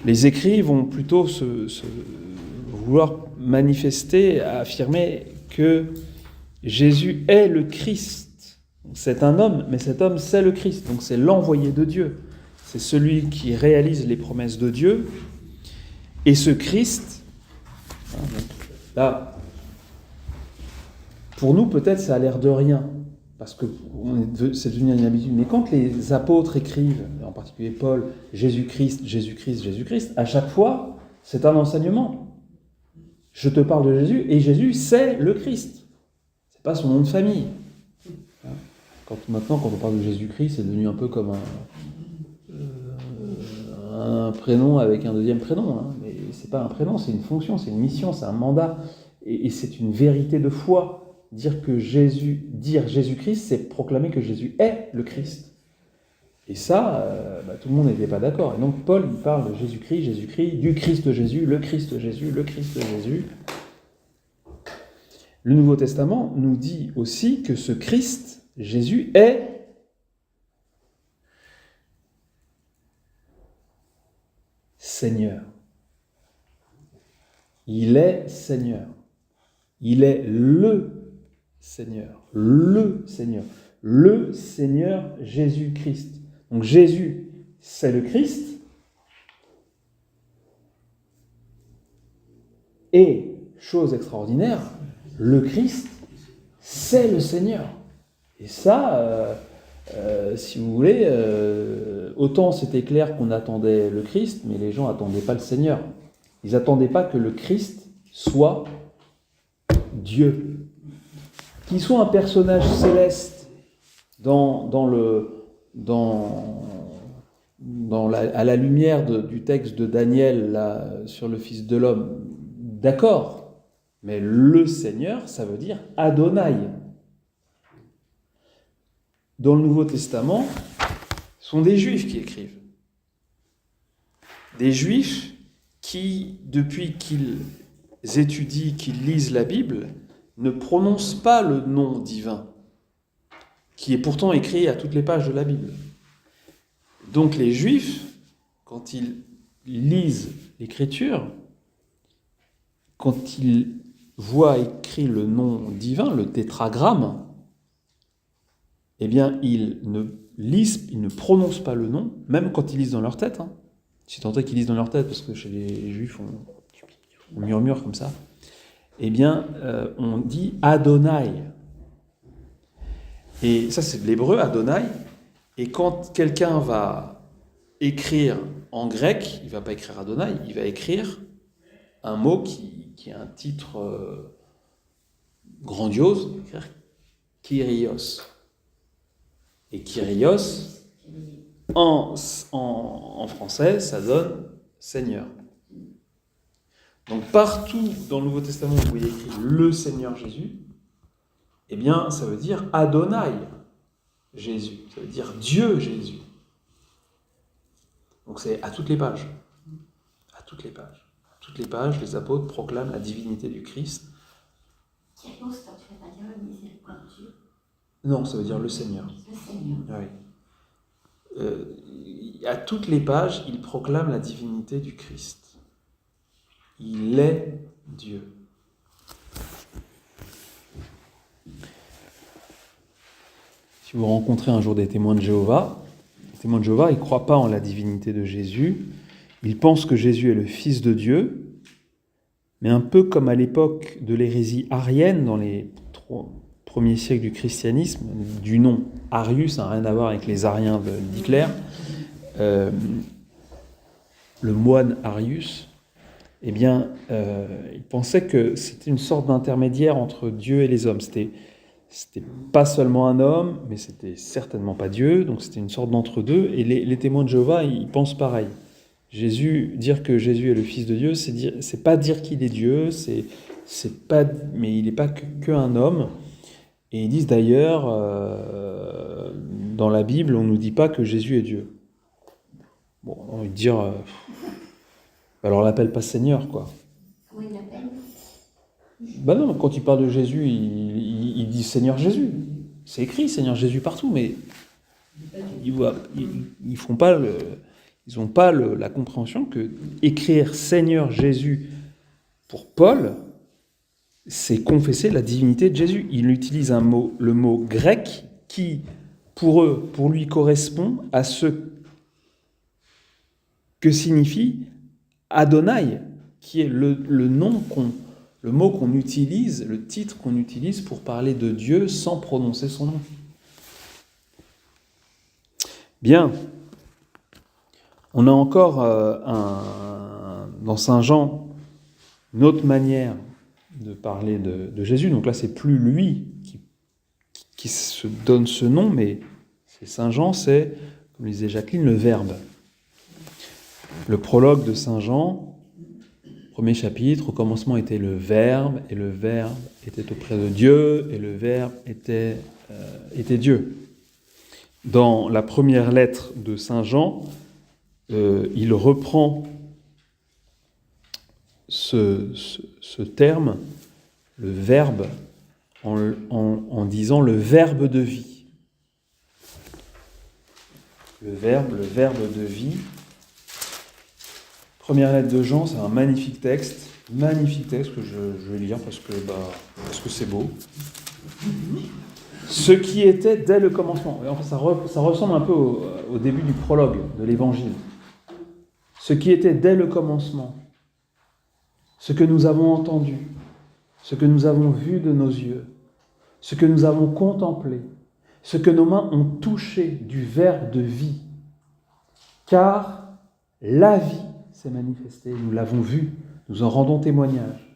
Les écrits vont plutôt vouloir manifester, affirmer que Jésus est le Christ. C'est un homme, mais cet homme, c'est le Christ. Donc c'est l'envoyé de Dieu. C'est celui qui réalise les promesses de Dieu. Et ce Christ, là, pour nous, peut-être, ça a l'air de rien. Parce que c'est devenu une habitude. Mais quand les apôtres écrivent, en particulier Paul, Jésus-Christ, Jésus-Christ, Jésus-Christ, à chaque fois, c'est un enseignement. Je te parle de Jésus, et Jésus, c'est le Christ. C'est pas son nom de famille. Maintenant, quand on parle de Jésus-Christ, c'est devenu un peu comme un prénom avec un deuxième prénom. Hein. Mais c'est pas un prénom, c'est une fonction, c'est une mission, c'est un mandat. Et c'est une vérité de foi. Dire Jésus-Christ, c'est proclamer que Jésus est le Christ. Et ça, tout le monde n'était pas d'accord. Et donc Paul, il parle de Jésus-Christ, du Christ Jésus, le Christ Jésus, le Christ Jésus. Le Nouveau Testament nous dit aussi que ce Christ, Jésus, est Seigneur. Il est Seigneur. Il est le Seigneur. Le Seigneur. Le Seigneur Jésus-Christ. Donc Jésus, c'est le Christ. Et, chose extraordinaire, le Christ, c'est le Seigneur. Et ça, si vous voulez, autant c'était clair qu'on attendait le Christ, mais les gens n'attendaient pas le Seigneur. Ils n'attendaient pas que le Christ soit Dieu. Qu'il soit un personnage céleste à la lumière du texte de Daniel là, sur le Fils de l'homme, d'accord, mais le Seigneur, ça veut dire Adonai. Dans le Nouveau Testament, ce sont des Juifs qui écrivent. Des Juifs qui, depuis qu'ils étudient, qu'ils lisent la Bible, ne prononcent pas le nom divin, qui est pourtant écrit à toutes les pages de la Bible. Donc les Juifs, quand ils lisent l'Écriture, quand ils voient écrit le nom divin, le tétragramme, eh bien, ils ne prononcent pas le nom, même quand ils lisent dans leur tête. Hein. Si tant est qu'ils lisent dans leur tête, parce que chez les Juifs, on murmure comme ça. Eh bien, on dit Adonai. Et ça, c'est de l'hébreu, Adonai. Et quand quelqu'un va écrire en grec, il ne va pas écrire Adonai, il va écrire un mot qui a un titre grandiose, il va écrire Kyrios. Et Kyrios, en français, ça donne Seigneur. Donc partout dans le Nouveau Testament où vous voyez écrit le Seigneur Jésus, eh bien ça veut dire Adonai Jésus, ça veut dire Dieu Jésus. Donc c'est à toutes les pages. À toutes les pages. À toutes les pages, les apôtres proclament la divinité du Christ. Kyrios, ça ne veut pas dire le miséricordieux. Non, ça veut dire le Seigneur. Le Seigneur. Oui. À toutes les pages, il proclame la divinité du Christ. Il est Dieu. Si vous rencontrez un jour des témoins de Jéhovah, les témoins de Jéhovah, ils ne croient pas en la divinité de Jésus. Ils pensent que Jésus est le Fils de Dieu, mais un peu comme à l'époque de l'hérésie arienne, dans les premiers siècles du christianisme, du nom Arius, ça n'a rien à voir avec les Ariens d'Hitler, le moine Arius, eh bien, il pensait que c'était une sorte d'intermédiaire entre Dieu et les hommes. C'était pas seulement un homme, mais c'était certainement pas Dieu, donc c'était une sorte d'entre-deux. Et les témoins de Jéhovah, ils pensent pareil. Dire que Jésus est le Fils de Dieu, c'est pas dire qu'il est Dieu, mais il n'est pas que un homme. Et ils disent d'ailleurs, dans la Bible, on ne nous dit pas que Jésus est Dieu. Bon, on a envie de dire, alors on l'appelle pas Seigneur, quoi. Comment il l'appelle? Ben non, quand il parle de Jésus, il dit Seigneur Jésus. C'est écrit Seigneur Jésus partout, mais ils n'ont pas la compréhension que écrire Seigneur Jésus pour Paul, c'est confesser la divinité de Jésus. Il utilise le mot grec qui, pour lui, correspond à ce que signifie Adonai, qui est le mot qu'on utilise, le titre qu'on utilise pour parler de Dieu sans prononcer son nom. Bien. On a encore dans Saint Jean une autre manière de parler de Jésus. Donc là, c'est plus lui qui se donne ce nom, mais c'est Saint Jean, c'est, comme disait Jacqueline, le Verbe. Le prologue de Saint Jean, premier chapitre, au commencement était le Verbe, et le Verbe était auprès de Dieu, et le Verbe était Dieu. Dans la première lettre de Saint Jean, il reprend ce terme, le Verbe, en disant le Verbe de vie. Le Verbe de vie. Première lettre de Jean, c'est un magnifique texte que je vais lire parce que c'est beau. Ce qui était dès le commencement. Et enfin, ça ressemble un peu au début du prologue de l'Évangile. Ce qui était dès le commencement, ce que nous avons entendu, ce que nous avons vu de nos yeux, ce que nous avons contemplé, ce que nos mains ont touché du Verbe de vie. Car la vie s'est manifestée, nous l'avons vu, nous en rendons témoignage.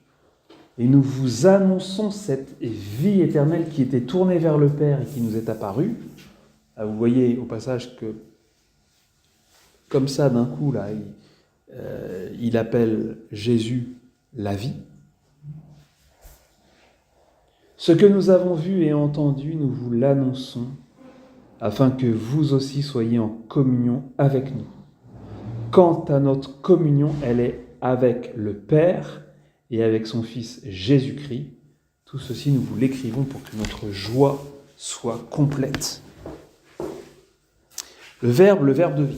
Et nous vous annonçons cette vie éternelle qui était tournée vers le Père et qui nous est apparue. Là, vous voyez au passage que, comme ça, d'un coup, là, il appelle Jésus la vie. Ce que nous avons vu et entendu, nous vous l'annonçons, afin que vous aussi soyez en communion avec nous. Quant à notre communion, elle est avec le Père et avec son Fils Jésus-Christ. Tout ceci, nous vous l'écrivons pour que notre joie soit complète. Le Verbe de vie.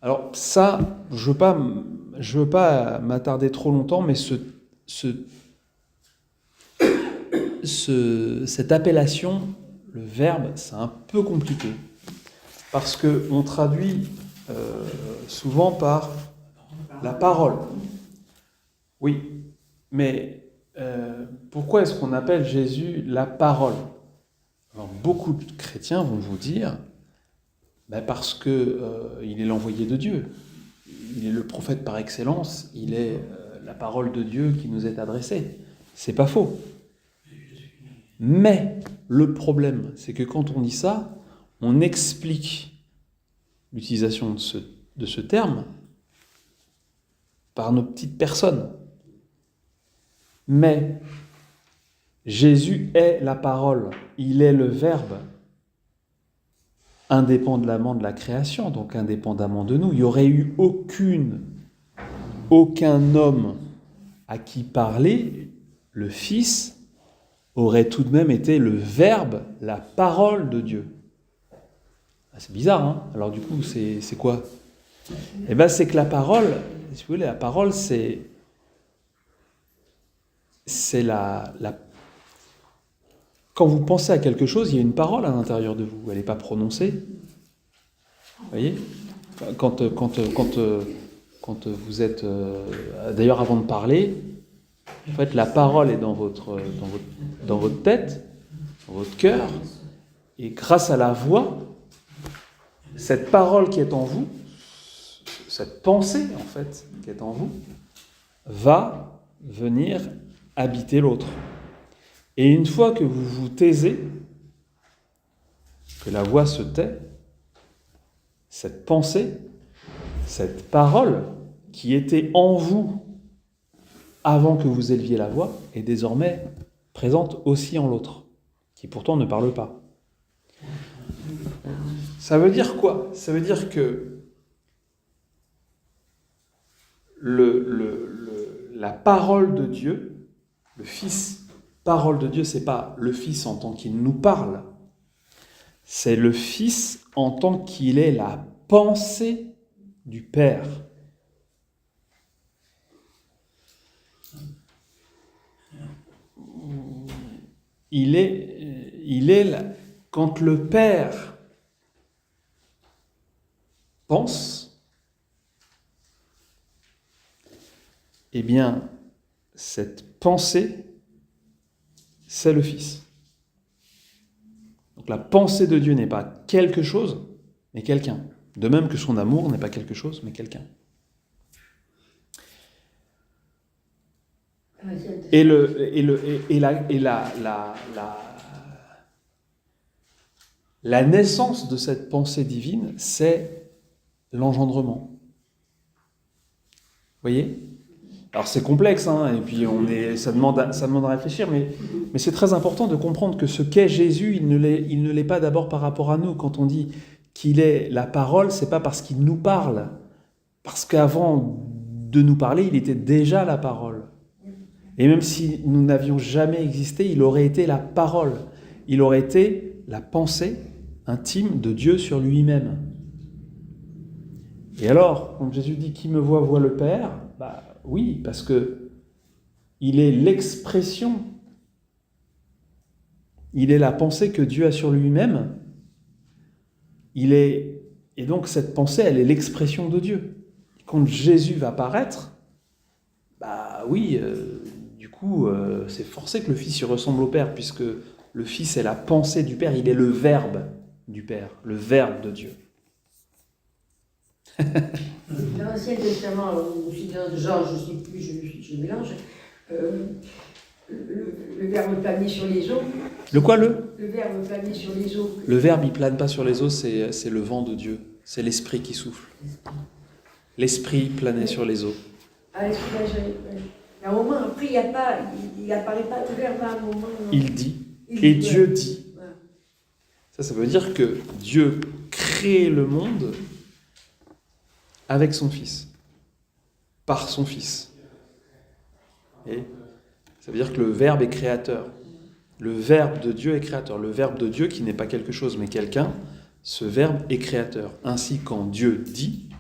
Alors ça, je veux pas m'attarder trop longtemps, mais cette appellation, le Verbe, c'est un peu compliqué. Parce qu'on traduit souvent par la parole. Oui, mais pourquoi est-ce qu'on appelle Jésus la parole? Alors, beaucoup de chrétiens vont vous dire parce que il est l'envoyé de Dieu. Il est le prophète par excellence, il est la parole de Dieu qui nous est adressée. C'est pas faux. Mais le problème, c'est que quand on dit ça, on explique l'utilisation de ce terme par nos petites personnes. Mais Jésus est la parole, il est le Verbe, indépendamment de la création, donc indépendamment de nous. Il n'y aurait eu aucun homme à qui parler, le Fils aurait tout de même été le Verbe, la parole de Dieu. C'est bizarre, hein? Alors du coup, c'est quoi? Eh bien, c'est que la parole, si vous voulez, la parole, c'est la... Quand vous pensez à quelque chose, il y a une parole à l'intérieur de vous. Elle n'est pas prononcée. Vous voyez? Quand vous êtes... D'ailleurs, avant de parler, en fait, la parole est dans votre tête, dans votre cœur, et grâce à la voix, cette parole qui est en vous, cette pensée, en fait, qui est en vous, va venir habiter l'autre. Et une fois que vous vous taisez, que la voix se tait, cette pensée, cette parole qui était en vous avant que vous éleviez la voix est désormais présente aussi en l'autre, qui pourtant ne parle pas. Ça veut dire quoi? Ça veut dire que la parole de Dieu, le Fils, parole de Dieu, c'est pas le Fils en tant qu'il nous parle, c'est le Fils en tant qu'il est la pensée du Père. Il est là. Quand le Père pense, eh bien, cette pensée, c'est le Fils. Donc la pensée de Dieu n'est pas quelque chose, mais quelqu'un. De même que son amour n'est pas quelque chose, mais quelqu'un. Et la naissance de cette pensée divine, c'est l'engendrement. Vous voyez? Alors c'est complexe, hein, et puis ça demande à réfléchir, mais c'est très important de comprendre que ce qu'est Jésus, il ne l'est pas d'abord par rapport à nous. Quand on dit qu'il est la parole, c'est pas parce qu'il nous parle, parce qu'avant de nous parler, il était déjà la parole. Et même si nous n'avions jamais existé, il aurait été la parole. Il aurait été la pensée intime de Dieu sur lui-même. Et alors, quand Jésus dit « Qui me voit, voit le Père », oui, parce que il est l'expression, il est la pensée que Dieu a sur lui-même, et donc cette pensée, elle est l'expression de Dieu. Quand Jésus va paraître, du coup, c'est forcé que le Fils y ressemble au Père, puisque le Fils est la pensée du Père, il est le Verbe du Père, le Verbe de Dieu. Dans l'Ancien Testament, aussi dans Jean, je ne sais plus, je mélange, le Verbe planer sur les eaux. Le quoi, Le Verbe planer sur les eaux. Le Verbe, il plane pas sur les eaux, c'est le vent de Dieu, c'est l'Esprit qui souffle. L'Esprit planait sur les eaux. Ah, à un moment, après, il n'apparaît pas le Verbe à un moment. Non. Il dit, Dieu dit. Ouais. Ça veut dire que Dieu crée le monde avec son Fils, par son Fils. Et ça veut dire que le Verbe est créateur. Le Verbe de Dieu est créateur. Le Verbe de Dieu qui n'est pas quelque chose mais quelqu'un, ce Verbe est créateur. Ainsi, quand Dieu dit,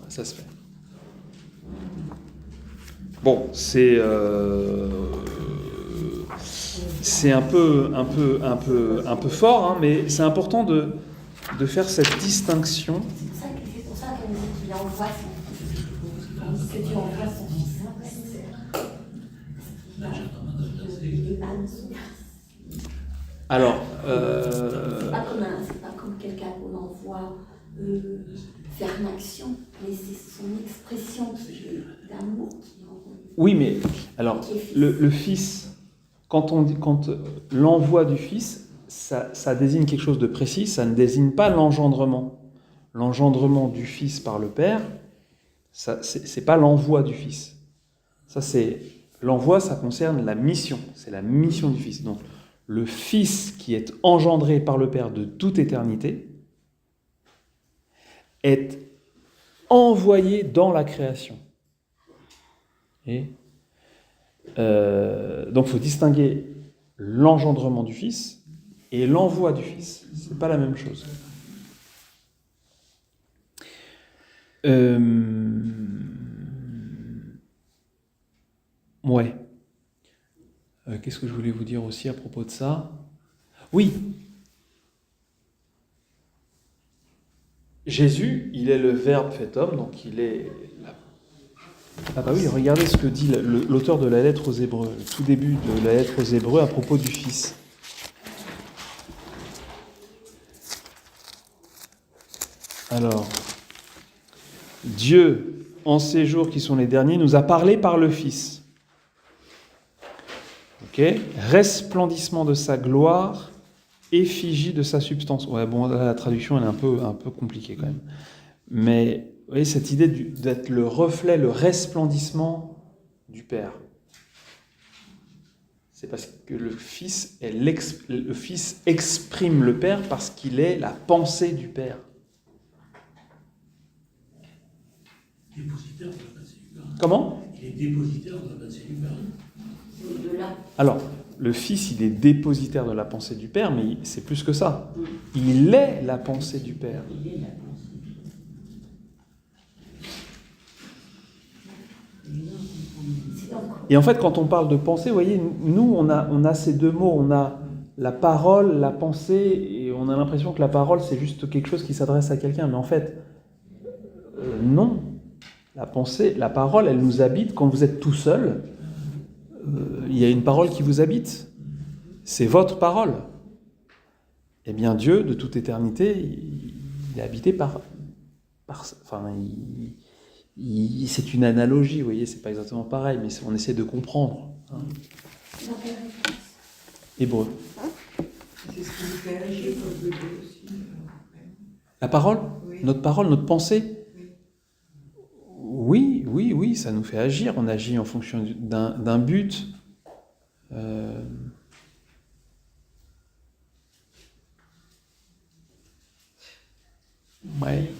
ça se fait. Bon, c'est un peu fort, hein, mais c'est important de faire cette distinction. C'est pour ça qu'elle dit qu'il envoie son fils. Que Dieu envoie son fils. Alors, c'est pas comme quelqu'un qu'on envoie faire une action, mais c'est son expression d'amour qui envoie. Oui, mais alors le Fils, quand l'envoi du Fils, ça désigne quelque chose de précis, ça ne désigne pas l'engendrement. L'engendrement du Fils par le Père, c'est pas l'envoi du Fils. L'envoi, ça concerne la mission, c'est la mission du Fils. Donc, le Fils qui est engendré par le Père de toute éternité est envoyé dans la création. Et donc, il faut distinguer l'engendrement du Fils et l'envoi du Fils. C'est pas la même chose. Ouais. Qu'est-ce que je voulais vous dire aussi à propos de ça? Oui. Jésus, il est le Verbe fait homme, donc il est... Ah bah oui, regardez ce que dit l'auteur de la lettre aux Hébreux, le tout début de la lettre aux Hébreux à propos du Fils. Alors, Dieu, en ces jours qui sont les derniers, nous a parlé par le Fils. Ok. Resplendissement de sa gloire, effigie de sa substance. Ouais, bon, là, la traduction elle est un peu compliquée quand même. Mais vous voyez, cette idée d'être le reflet, le resplendissement du Père. C'est parce que le Fils exprime le Père parce qu'il est la pensée du Père. Dépositaire de la pensée du Père. Comment ? Il est dépositaire de la pensée du Père. Au-delà. Alors, le Fils, il est dépositaire de la pensée du Père, mais c'est plus que ça. Il est la pensée du Père. Il est la pensée. Et en fait, quand on parle de pensée, vous voyez, nous, on a ces deux mots. On a la parole, la pensée, et on a l'impression que la parole, c'est juste quelque chose qui s'adresse à quelqu'un. Mais en fait, non. La pensée, la parole, elle nous habite. Quand vous êtes tout seul, il y a une parole qui vous habite. C'est votre parole. Eh bien, Dieu, de toute éternité, il est habité c'est une analogie, vous voyez, c'est pas exactement pareil, mais on essaie de comprendre. Hein. Hébreu. C'est ce qui nous fait agir comme Dieu aussi. La parole, Oui. notre parole, notre pensée. Oui, ça nous fait agir. On agit en fonction d'un but. Ouais.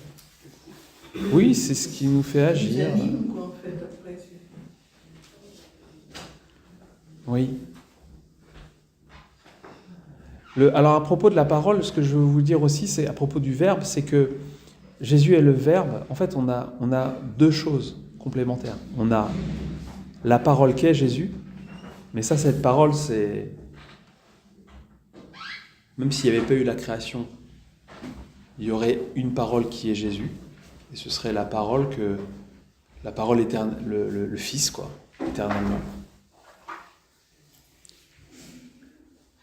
Oui, c'est ce qui nous fait Il agir. nous anime, quoi, en fait, après. Oui. Alors à propos de la parole, ce que je veux vous dire aussi, c'est à propos du verbe, c'est que Jésus est le verbe. En fait, on a deux choses complémentaires. On a la parole qu'est Jésus, mais ça, cette parole, c'est... Même s'il n'y avait pas eu la création, il y aurait une parole qui est Jésus, et ce serait la parole éternelle, le Fils, quoi, éternellement.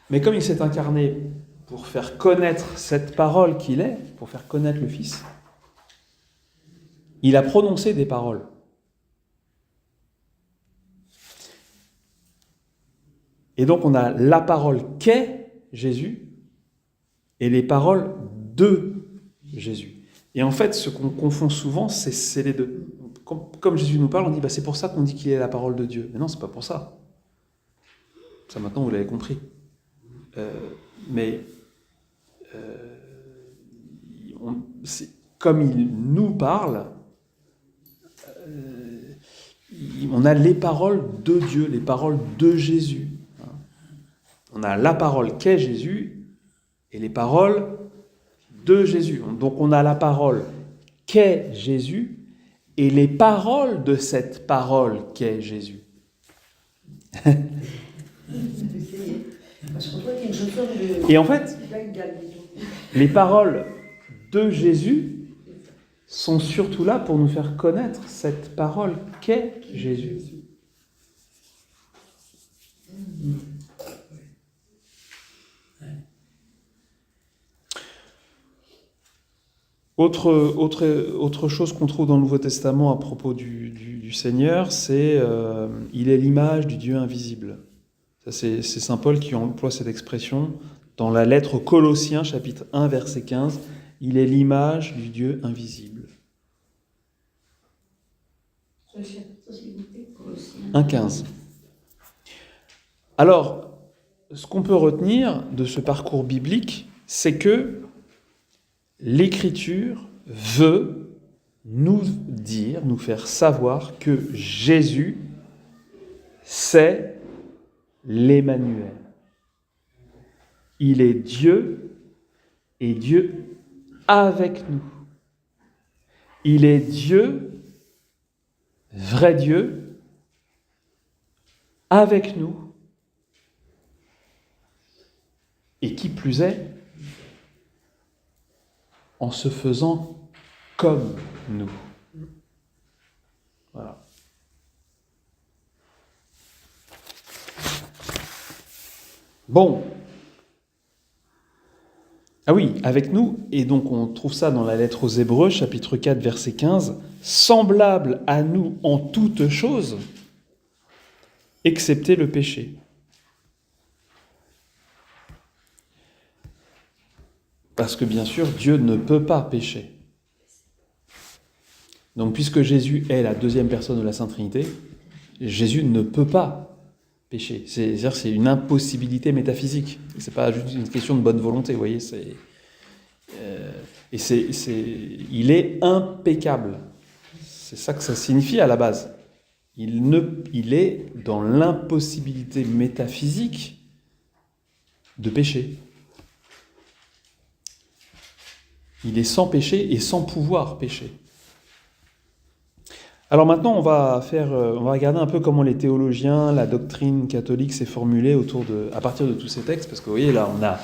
Mais comme il s'est incarné pour faire connaître cette parole qu'il est, pour faire connaître le Fils, il a prononcé des paroles. Et donc on a la parole qu'est Jésus et les paroles de Jésus. Et en fait, ce qu'on confond souvent, c'est les deux. Comme Jésus nous parle, on dit c'est pour ça qu'on dit qu'il est la parole de Dieu. Mais non, c'est pas pour ça. Ça maintenant, vous l'avez compris. Comme il nous parle, on a les paroles de Dieu, les paroles de Jésus. On a la parole qu'est Jésus et les paroles de Jésus. Donc on a la parole qu'est Jésus et les paroles de cette parole qu'est Jésus. Et en fait, les paroles de Jésus sont surtout là pour nous faire connaître cette parole qu'est Jésus. Autre chose qu'on trouve dans le Nouveau Testament à propos du Seigneur, c'est il est l'image du Dieu invisible. Ça, c'est saint Paul qui emploie cette expression dans la lettre aux Colossiens, chapitre 1, verset 15. Il est l'image du Dieu invisible. 1,15. Alors, ce qu'on peut retenir de ce parcours biblique, c'est que l'Écriture veut nous dire, nous faire savoir que Jésus, c'est l'Emmanuel. Il est Dieu et Dieu avec nous. Il est Dieu, vrai Dieu, avec nous. Et qui plus est, en se faisant comme nous. Voilà. Bon. Ah oui, avec nous, et donc on trouve ça dans la lettre aux Hébreux, chapitre 4, verset 15, « Semblable à nous en toutes choses, excepté le péché. Parce que bien sûr, Dieu ne peut pas pécher. Donc puisque Jésus est la deuxième personne de la Sainte Trinité, Jésus ne peut pas pécher. C'est-à-dire c'est une impossibilité métaphysique. C'est pas juste une question de bonne volonté, vous voyez. Il est impeccable. C'est ça que ça signifie à la base. Il est dans l'impossibilité métaphysique de pécher. Il est sans péché et sans pouvoir pécher. Alors maintenant, on va regarder un peu comment les théologiens, la doctrine catholique s'est formulée à partir de tous ces textes, parce que vous voyez, là, on a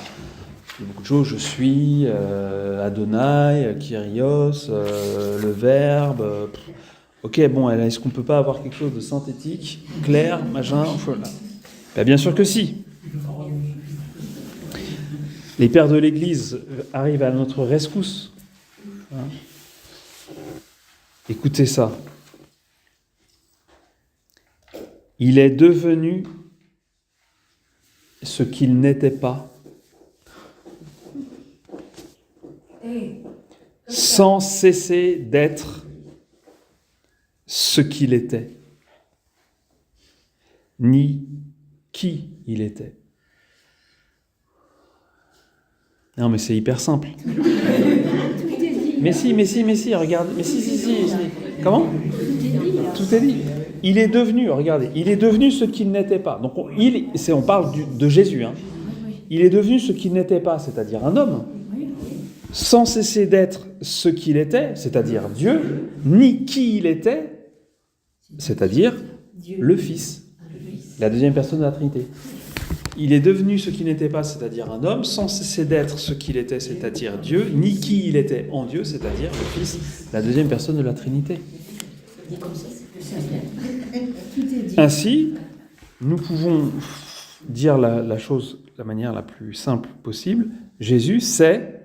beaucoup de choses. Je suis, Adonai, Kyrios, le Verbe. Ok, bon, est-ce qu'on ne peut pas avoir quelque chose de synthétique, clair, machin, voilà. Ben, bien sûr que si. Les pères de l'Église arrivent à notre rescousse. Hein. Écoutez ça. Il est devenu ce qu'il n'était pas, sans cesser d'être ce qu'il était, ni qui il était. Non, mais c'est hyper simple. Mais si, regarde. Mais si. Comment ? Tout est dit. Il est devenu, regardez, il est devenu ce qu'il n'était pas. Donc on parle de Jésus. Hein. Il est devenu ce qu'il n'était pas, c'est-à-dire un homme, sans cesser d'être ce qu'il était, c'est-à-dire Dieu, ni qui il était, c'est-à-dire le Fils, la deuxième personne de la Trinité. Il est devenu ce qu'il n'était pas, c'est-à-dire un homme, sans cesser d'être ce qu'il était, c'est-à-dire Dieu, ni qui il était en Dieu, c'est-à-dire le Fils, la deuxième personne de la Trinité. Ainsi, nous pouvons dire la chose de la manière la plus simple possible. Jésus, c'est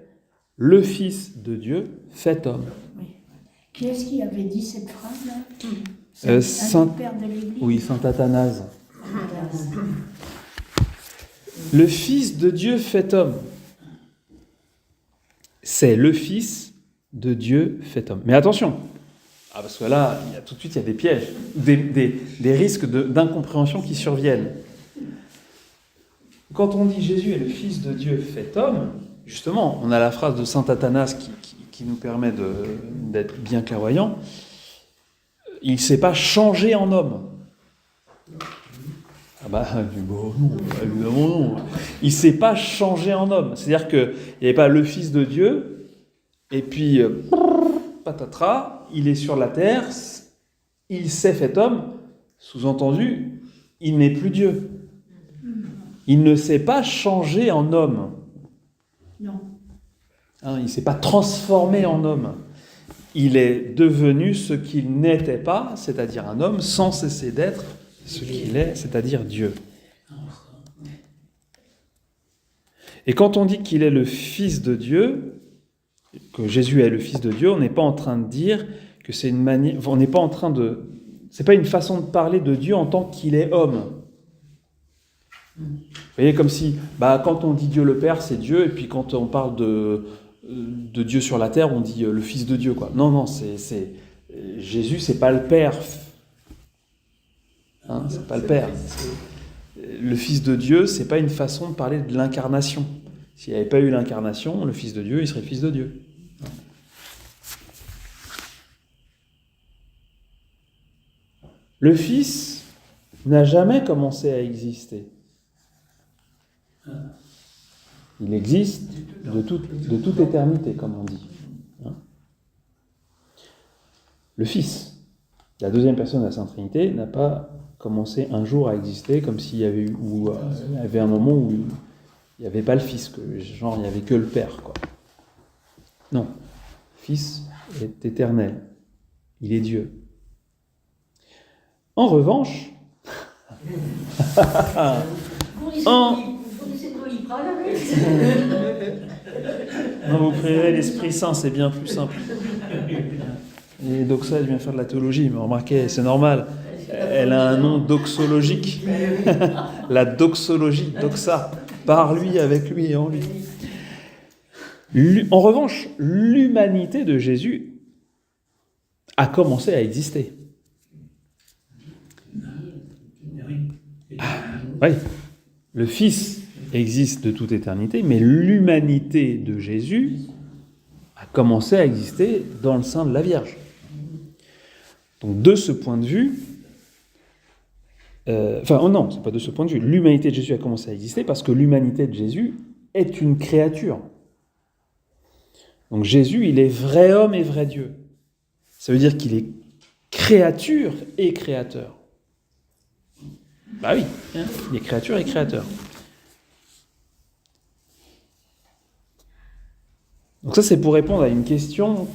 le Fils de Dieu fait homme. Oui. Qui est-ce qui avait dit cette phrase-là ? Saint Père de l'Église. Oui, Saint Athanase. Le Fils de Dieu fait homme. C'est le Fils de Dieu fait homme. Mais attention, parce que là, tout de suite, il y a des pièges, des risques d'incompréhension qui surviennent. Quand on dit Jésus est le Fils de Dieu fait homme, justement, on a la phrase de saint Athanase qui nous permet d'être bien clairvoyants. Il ne s'est pas changé en homme. Non, évidemment non. Il ne s'est pas changé en homme. C'est-à-dire qu'il n'y avait pas le Fils de Dieu, et puis, patatras, il est sur la terre, il s'est fait homme, sous-entendu, il n'est plus Dieu. Il ne s'est pas changé en homme. Non. Hein, il ne s'est pas transformé en homme. Il est devenu ce qu'il n'était pas, c'est-à-dire un homme, sans cesser d'être ce qu'il est, c'est-à-dire Dieu. Et quand on dit qu'il est le Fils de Dieu, que Jésus est le Fils de Dieu, on n'est pas en train de dire que c'est une manière... On n'est pas en train de... C'est pas une façon de parler de Dieu en tant qu'il est homme. Vous voyez, comme si, quand on dit Dieu le Père, c'est Dieu, et puis quand on parle de Dieu sur la terre, on dit le Fils de Dieu, quoi. Non, Jésus, c'est pas le Père. Hein, c'est pas le Père. Le Fils de Dieu, c'est pas une façon de parler de l'incarnation. S'il n'y avait pas eu l'incarnation, le Fils de Dieu, il serait Fils de Dieu. Le Fils n'a jamais commencé à exister. Il existe de toute éternité, comme on dit. Le Fils, la deuxième personne de la Sainte Trinité, n'a pas commencé un jour à exister comme s'il y avait il y avait un moment où il n'y avait pas le Fils, genre il n'y avait que le Père, quoi. Non, le Fils est éternel, il est Dieu. En revanche, non, vous prierez l'Esprit Saint, c'est bien plus simple. Et Doxa, elle vient faire de la théologie, mais remarquez, c'est normal. Elle a un nom doxologique. La doxologie, Doxa, par lui, avec lui et en lui. En revanche, l'humanité de Jésus a commencé à exister. Oui, le Fils existe de toute éternité, mais l'humanité de Jésus a commencé à exister dans le sein de la Vierge. Donc de ce point de vue, non, c'est pas de ce point de vue. L'humanité de Jésus a commencé à exister parce que l'humanité de Jésus est une créature. Donc Jésus, il est vrai homme et vrai Dieu. Ça veut dire qu'il est créature et créateur. Bah oui, hein, il est créature et créateur. Donc ça, c'est pour répondre à une question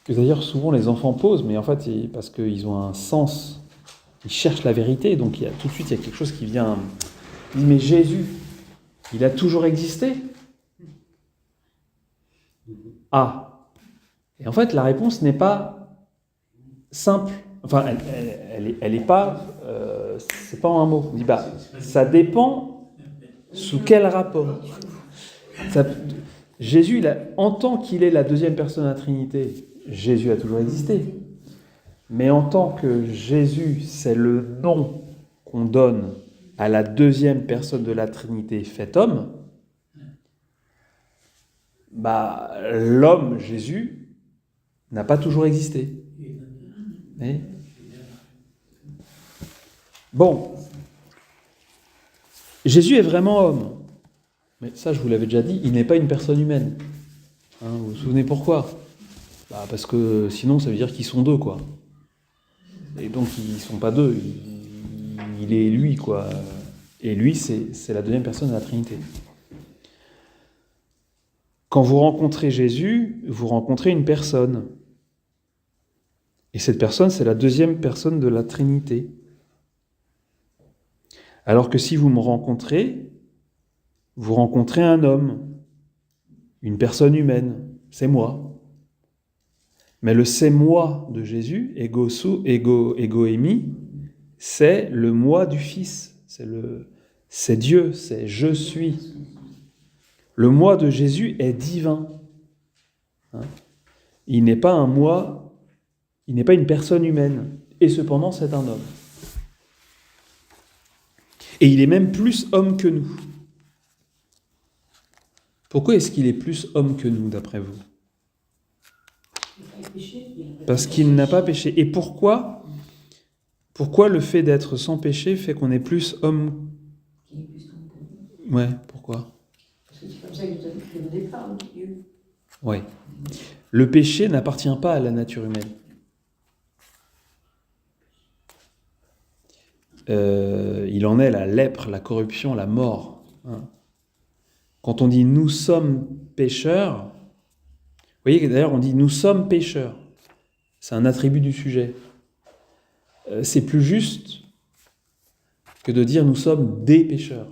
que d'ailleurs souvent les enfants posent, mais en fait, parce qu'ils ont un sens, ils cherchent la vérité, donc tout de suite, il y a quelque chose qui vient. Il dit, mais Jésus, il a toujours existé ? Ah. Et en fait, la réponse n'est pas simple. Enfin, elle est pas. C'est pas en un mot. On dit, ça dépend sous quel rapport. Jésus, en tant qu'il est la deuxième personne de la Trinité, Jésus a toujours existé. Mais en tant que Jésus, c'est le nom qu'on donne à la deuxième personne de la Trinité fait homme, l'homme, Jésus, n'a pas toujours existé. Et bon, Jésus est vraiment homme. Mais ça, je vous l'avais déjà dit, il n'est pas une personne humaine. Hein, vous vous souvenez pourquoi ? Parce que sinon, ça veut dire qu'ils sont deux, quoi. Et donc, ils ne sont pas deux. Il est lui, quoi. Et lui, c'est la deuxième personne de la Trinité. Quand vous rencontrez Jésus, vous rencontrez une personne. Et cette personne, c'est la deuxième personne de la Trinité. Alors que si vous me rencontrez, vous rencontrez un homme, une personne humaine, c'est moi. Mais le c'est moi de Jésus, egoémi, c'est le moi du Fils, c'est Dieu, c'est je suis. Le moi de Jésus est divin. Il n'est pas un moi, il n'est pas une personne humaine, et cependant c'est un homme. Et il est même plus homme que nous. Pourquoi est-ce qu'il est plus homme que nous, d'après vous ? Parce qu'il n'a pas péché. Et pourquoi le fait d'être sans péché fait qu'on est plus homme ? Ouais, pourquoi ? Parce que c'est comme ça qu'il nous a fait au départ, Dieu. Oui. Le péché n'appartient pas à la nature humaine. Il en est la lèpre, la corruption, la mort. Quand on dit « nous sommes pécheurs », vous voyez, d'ailleurs, on dit « nous sommes pécheurs ». C'est un attribut du sujet. C'est plus juste que de dire « nous sommes des pécheurs ».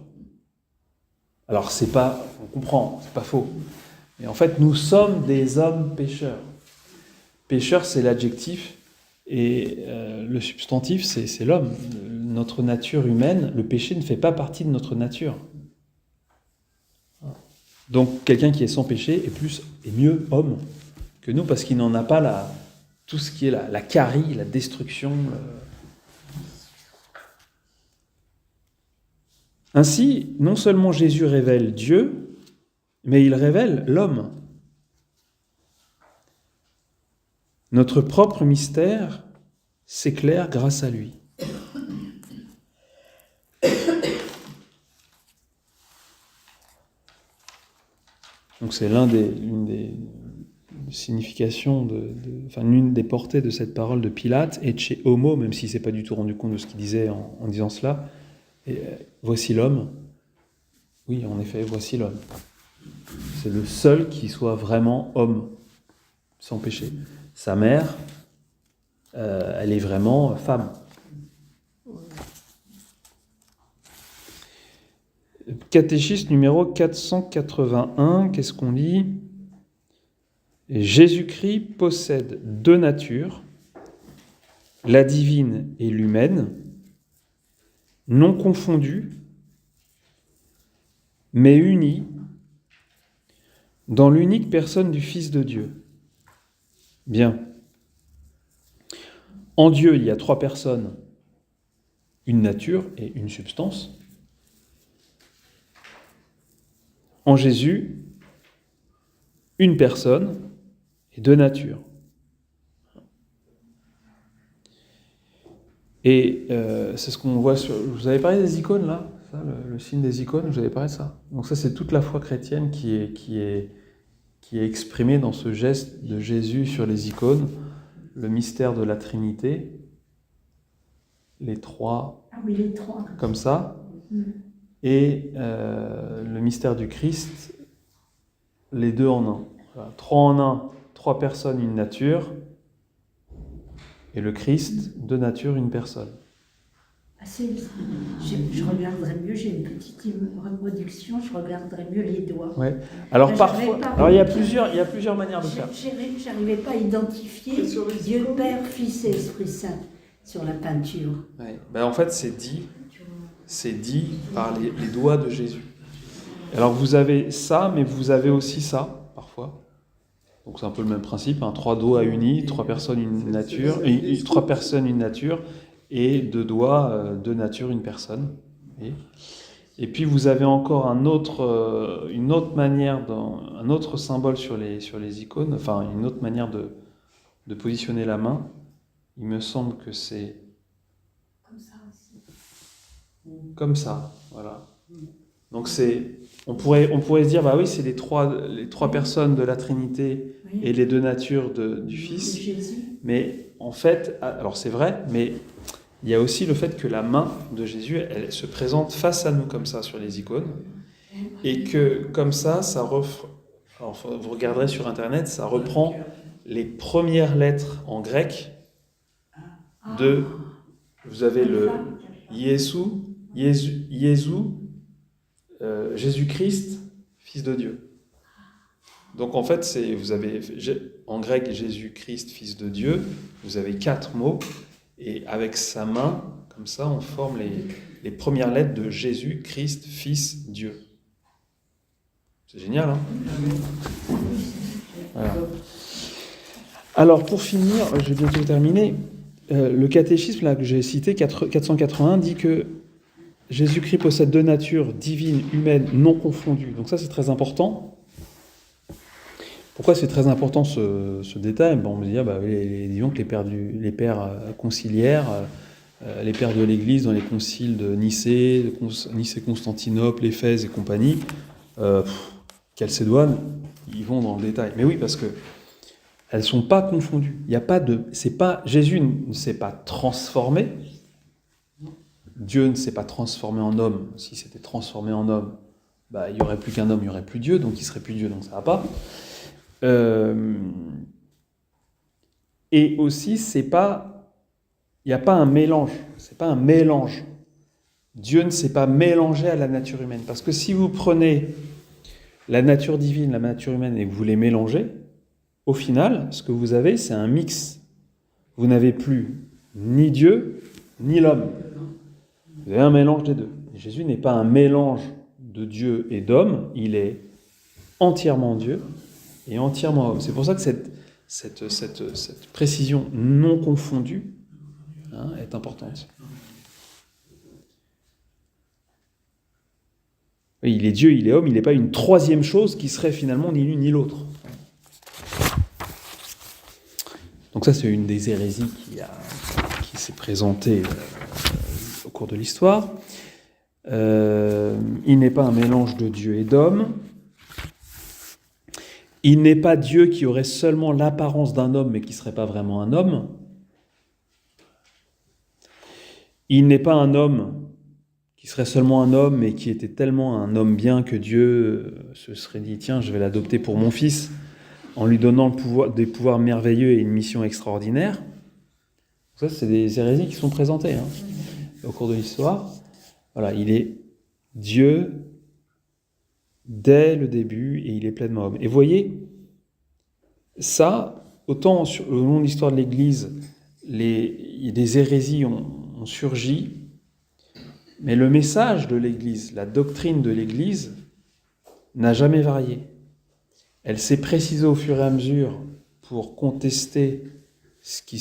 Alors, c'est pas, on comprend, c'est pas faux. Mais en fait, nous sommes des hommes pécheurs. Pécheur, c'est l'adjectif, et le substantif, c'est l'homme. Notre nature humaine, le péché ne fait pas partie de notre nature. Donc, quelqu'un qui est sans péché est mieux homme que nous, parce qu'il n'en a pas tout ce qui est la carie, la destruction. Ainsi, non seulement Jésus révèle Dieu, mais il révèle l'homme. Notre propre mystère s'éclaire grâce à lui. Donc c'est l'une des significations, l'une des portées de cette parole de Pilate, et chez homo, même s'il ne s'est pas du tout rendu compte de ce qu'il disait en disant cela, et, voici l'homme. Oui, en effet, voici l'homme. C'est le seul qui soit vraiment homme, sans péché. Sa mère, elle est vraiment femme. Catéchisme numéro 481, qu'est-ce qu'on lit ? Jésus-Christ possède deux natures, la divine et l'humaine, non confondues, mais unies dans l'unique personne du Fils de Dieu. Bien. En Dieu, il y a 3 personnes, une nature et une substance. En Jésus, une personne et 2 natures. Et c'est ce qu'on voit sur... Vous avez parlé des icônes, là, ça, le signe des icônes, vous avez parlé de ça. Donc ça, c'est toute la foi chrétienne qui est exprimée dans ce geste de Jésus sur les icônes, le mystère de la Trinité, les 3, Ah oui, les 3. comme ça, et le mystère du Christ, les 2 en 1. Voilà, 3 en 1, 3 personnes, une nature, et le Christ, 2 natures, une personne. Ah, je regarderais mieux, j'ai une petite reproduction, je regarderais mieux les doigts. Ouais. Alors Mais parfois, j'arrivais pas. alors il y a plusieurs manières de faire. J'arrivais pas à identifier Sur les Dieu icônes. Père, Fils et Esprit Saint sur la peinture. Ouais. Ben, en fait, c'est dit par les doigts de Jésus. Alors vous avez ça, mais vous avez aussi ça, parfois. Donc c'est un peu le même principe, 3 doigts unis, 3 personnes, une nature, 3 personnes, une nature, et 2 doigts, 2 natures, une personne. Et puis vous avez encore une autre manière, un autre symbole sur les icônes, enfin une autre manière de positionner la main. Il me semble que c'est Comme ça aussi. comme ça, voilà. Donc on pourrait se dire, bah oui, c'est les trois personnes de la Trinité Oui. et les 2 natures du De Fils. Jésus. Mais en fait, alors c'est vrai, mais il y a aussi le fait que la main de Jésus, elle se présente face à nous comme ça sur les icônes, et que comme ça alors vous regarderez sur Internet, ça reprend les premières lettres en grec de, vous avez le Jésus, Jésus-Christ, Fils de Dieu. Donc en fait, vous avez en grec Jésus-Christ, Fils de Dieu, vous avez 4 mots, et avec sa main, comme ça, on forme les premières lettres de Jésus-Christ, Fils, Dieu. C'est génial, hein? Voilà. Alors pour finir, je vais bientôt terminer, le catéchisme là, que j'ai cité, 481, dit que Jésus-Christ possède 2 natures divines, humaines, non confondues. Donc ça, c'est très important. Pourquoi c'est très important ce détail? On me dit, disons que les pères conciliaires, les pères de l'Église dans les conciles de Nicée, Constantinople, Éphèse et compagnie, Chalcédoine, ils vont dans le détail. Mais oui, parce que elles sont pas confondues. Il y a pas Jésus ne s'est pas transformé. Dieu ne s'est pas transformé en homme. S'il s'était transformé en homme, il n'y aurait plus qu'un homme, il n'y aurait plus Dieu, donc il ne serait plus Dieu, donc ça ne va pas. Et aussi, il n'y a pas un mélange. C'est pas un mélange. Dieu ne s'est pas mélangé à la nature humaine. Parce que si vous prenez la nature divine, la nature humaine, et que vous les mélangez, au final, ce que vous avez, c'est un mix. Vous n'avez plus ni Dieu, ni l'homme. Vous avez un mélange des deux. Et Jésus n'est pas un mélange de Dieu et d'homme, il est entièrement Dieu et entièrement homme. C'est pour ça que cette précision non confondue est importante. Oui, il est Dieu, il est homme, il n'est pas une troisième chose qui serait finalement ni l'une ni l'autre. Donc ça, c'est une des hérésies qui s'est présentée au cours de l'histoire. Il n'est pas un mélange de Dieu et d'homme. Il n'est pas Dieu qui aurait seulement l'apparence d'un homme, mais qui ne serait pas vraiment un homme. Il n'est pas un homme qui serait seulement un homme, mais qui était tellement un homme bien que Dieu se serait dit « Tiens, je vais l'adopter pour mon fils », en lui donnant des pouvoirs merveilleux et une mission extraordinaire. Ça, c'est des hérésies qui sont présentées au cours de l'histoire. Voilà, il est Dieu dès le début et il est pleinement homme. Et vous voyez, ça, autant au long de l'histoire de l'Église, des hérésies ont surgi, mais le message de l'Église, la doctrine de l'Église n'a jamais varié. Elle s'est précisée au fur et à mesure pour contester ce qui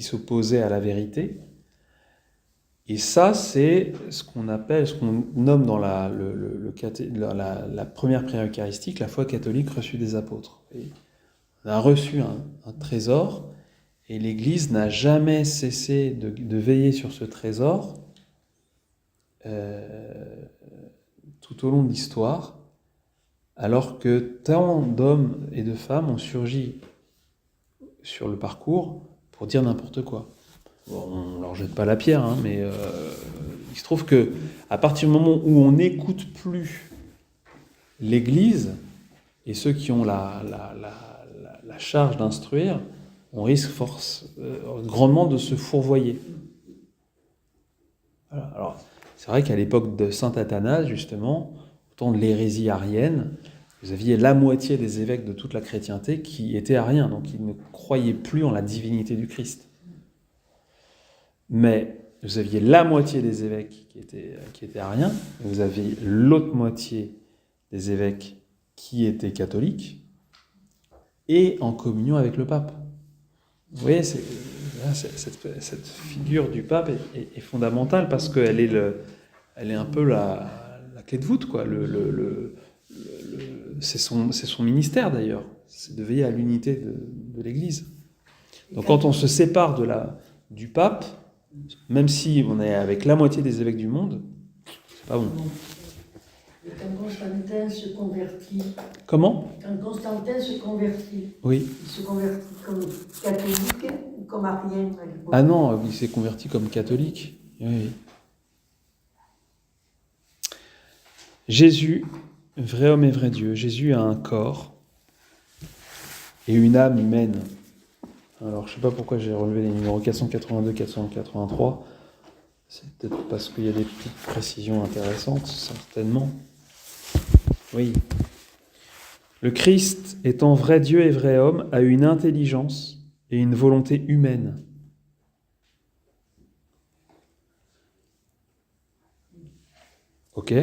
s'opposait à la vérité. Et ça, c'est ce qu'on nomme dans la première prière eucharistique, la foi catholique reçue des apôtres. Et on a reçu un trésor, et l'Église n'a jamais cessé de veiller sur ce trésor tout au long de l'histoire, alors que tant d'hommes et de femmes ont surgi sur le parcours pour dire n'importe quoi. Bon, on ne leur jette pas la pierre, mais il se trouve que à partir du moment où on n'écoute plus l'Église et ceux qui ont la charge d'instruire, on risque grandement de se fourvoyer. Voilà. Alors, c'est vrai qu'à l'époque de saint Athanase, justement, au temps de l'hérésie arienne, vous aviez la moitié des évêques de toute la chrétienté qui étaient ariens, donc ils ne croyaient plus en la divinité du Christ. Mais vous aviez la moitié des évêques qui étaient ariens, et vous aviez l'autre moitié des évêques qui étaient catholiques, et en communion avec le pape. Vous voyez, cette figure du pape est fondamentale parce qu'elle est un peu la clé de voûte, quoi. C'est son ministère d'ailleurs, c'est de veiller à l'unité de l'Église. Donc quand on se sépare du pape, même si on est avec la moitié des évêques du monde, c'est pas bon. Et quand Constantin se convertit. Comment ? Quand Constantin se convertit. Oui. Il se convertit comme catholique ou comme arien? Ah non, il s'est converti comme catholique. Oui. Jésus, vrai homme et vrai Dieu, Jésus a un corps et une âme humaine. Alors, je ne sais pas pourquoi j'ai relevé les numéros 482, 483. C'est peut-être parce qu'il y a des petites précisions intéressantes, certainement. Oui. Le Christ, étant vrai Dieu et vrai homme, a une intelligence et une volonté humaine. Ok ?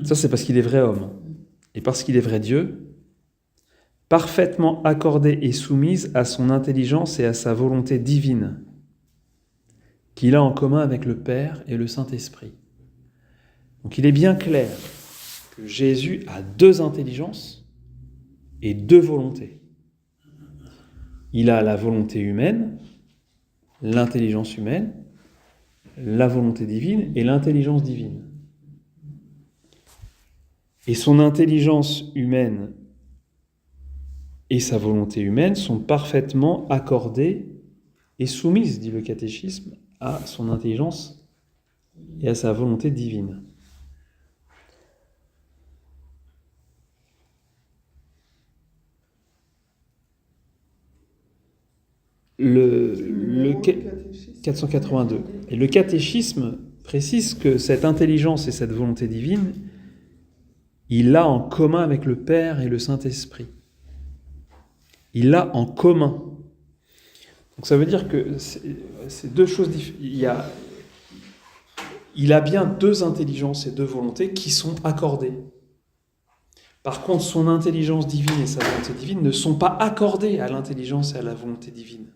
Ça, c'est parce qu'il est vrai homme. Et parce qu'il est vrai Dieu, parfaitement accordée et soumise à son intelligence et à sa volonté divine, qu'il a en commun avec le Père et le Saint-Esprit. Donc il est bien clair que Jésus a deux intelligences et deux volontés. Il a la volonté humaine, l'intelligence humaine, la volonté divine et l'intelligence divine. Et son intelligence humaine et sa volonté humaine sont parfaitement accordées et soumises, dit le catéchisme, à son intelligence et à sa volonté divine. Le 482. Et le catéchisme précise que cette intelligence et cette volonté divine, il l'a en commun avec le Père et le Saint-Esprit. Il l'a en commun. Donc ça veut dire que c'est deux choses différentes. Il a bien deux intelligences et deux volontés qui sont accordées. Par contre, son intelligence divine et sa volonté divine ne sont pas accordées à l'intelligence et à la volonté divine.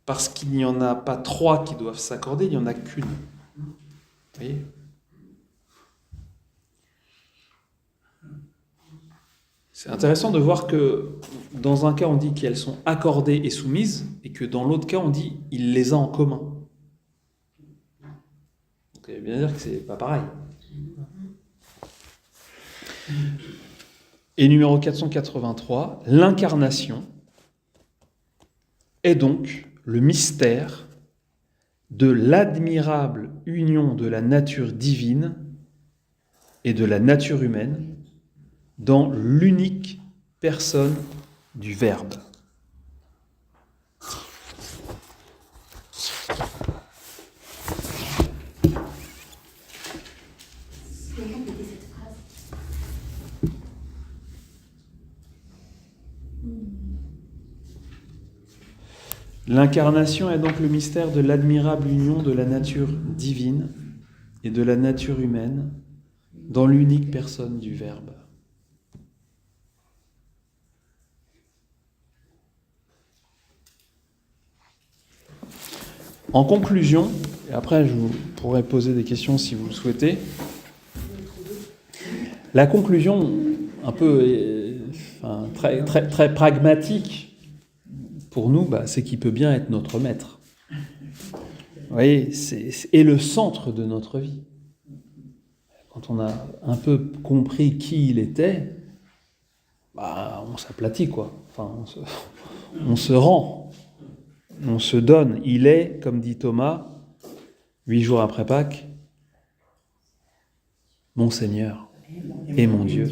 Parce qu'il n'y en a pas trois qui doivent s'accorder, il n'y en a qu'une. Vous voyez ? C'est intéressant de voir que dans un cas, on dit qu'elles sont accordées et soumises, et que dans l'autre cas, on dit qu'il les a en commun. Donc, ça veut bien dire que c'est pas pareil. Et numéro 483, l'incarnation est donc le mystère de l'admirable union de la nature divine et de la nature humaine dans l'unique personne du Verbe. L'incarnation est donc le mystère de l'admirable union de la nature divine et de la nature humaine dans l'unique personne du Verbe. En conclusion, et après je vous pourrai poser des questions si vous le souhaitez, la conclusion un peu très pragmatique pour nous, c'est qu'il peut bien être notre maître. Vous voyez, et le centre de notre vie. Quand on a un peu compris qui il était, on s'aplatit, quoi. Enfin, on se rend, on se donne. Il est, comme dit Thomas, 8 jours après Pâques, mon Seigneur et mon Dieu.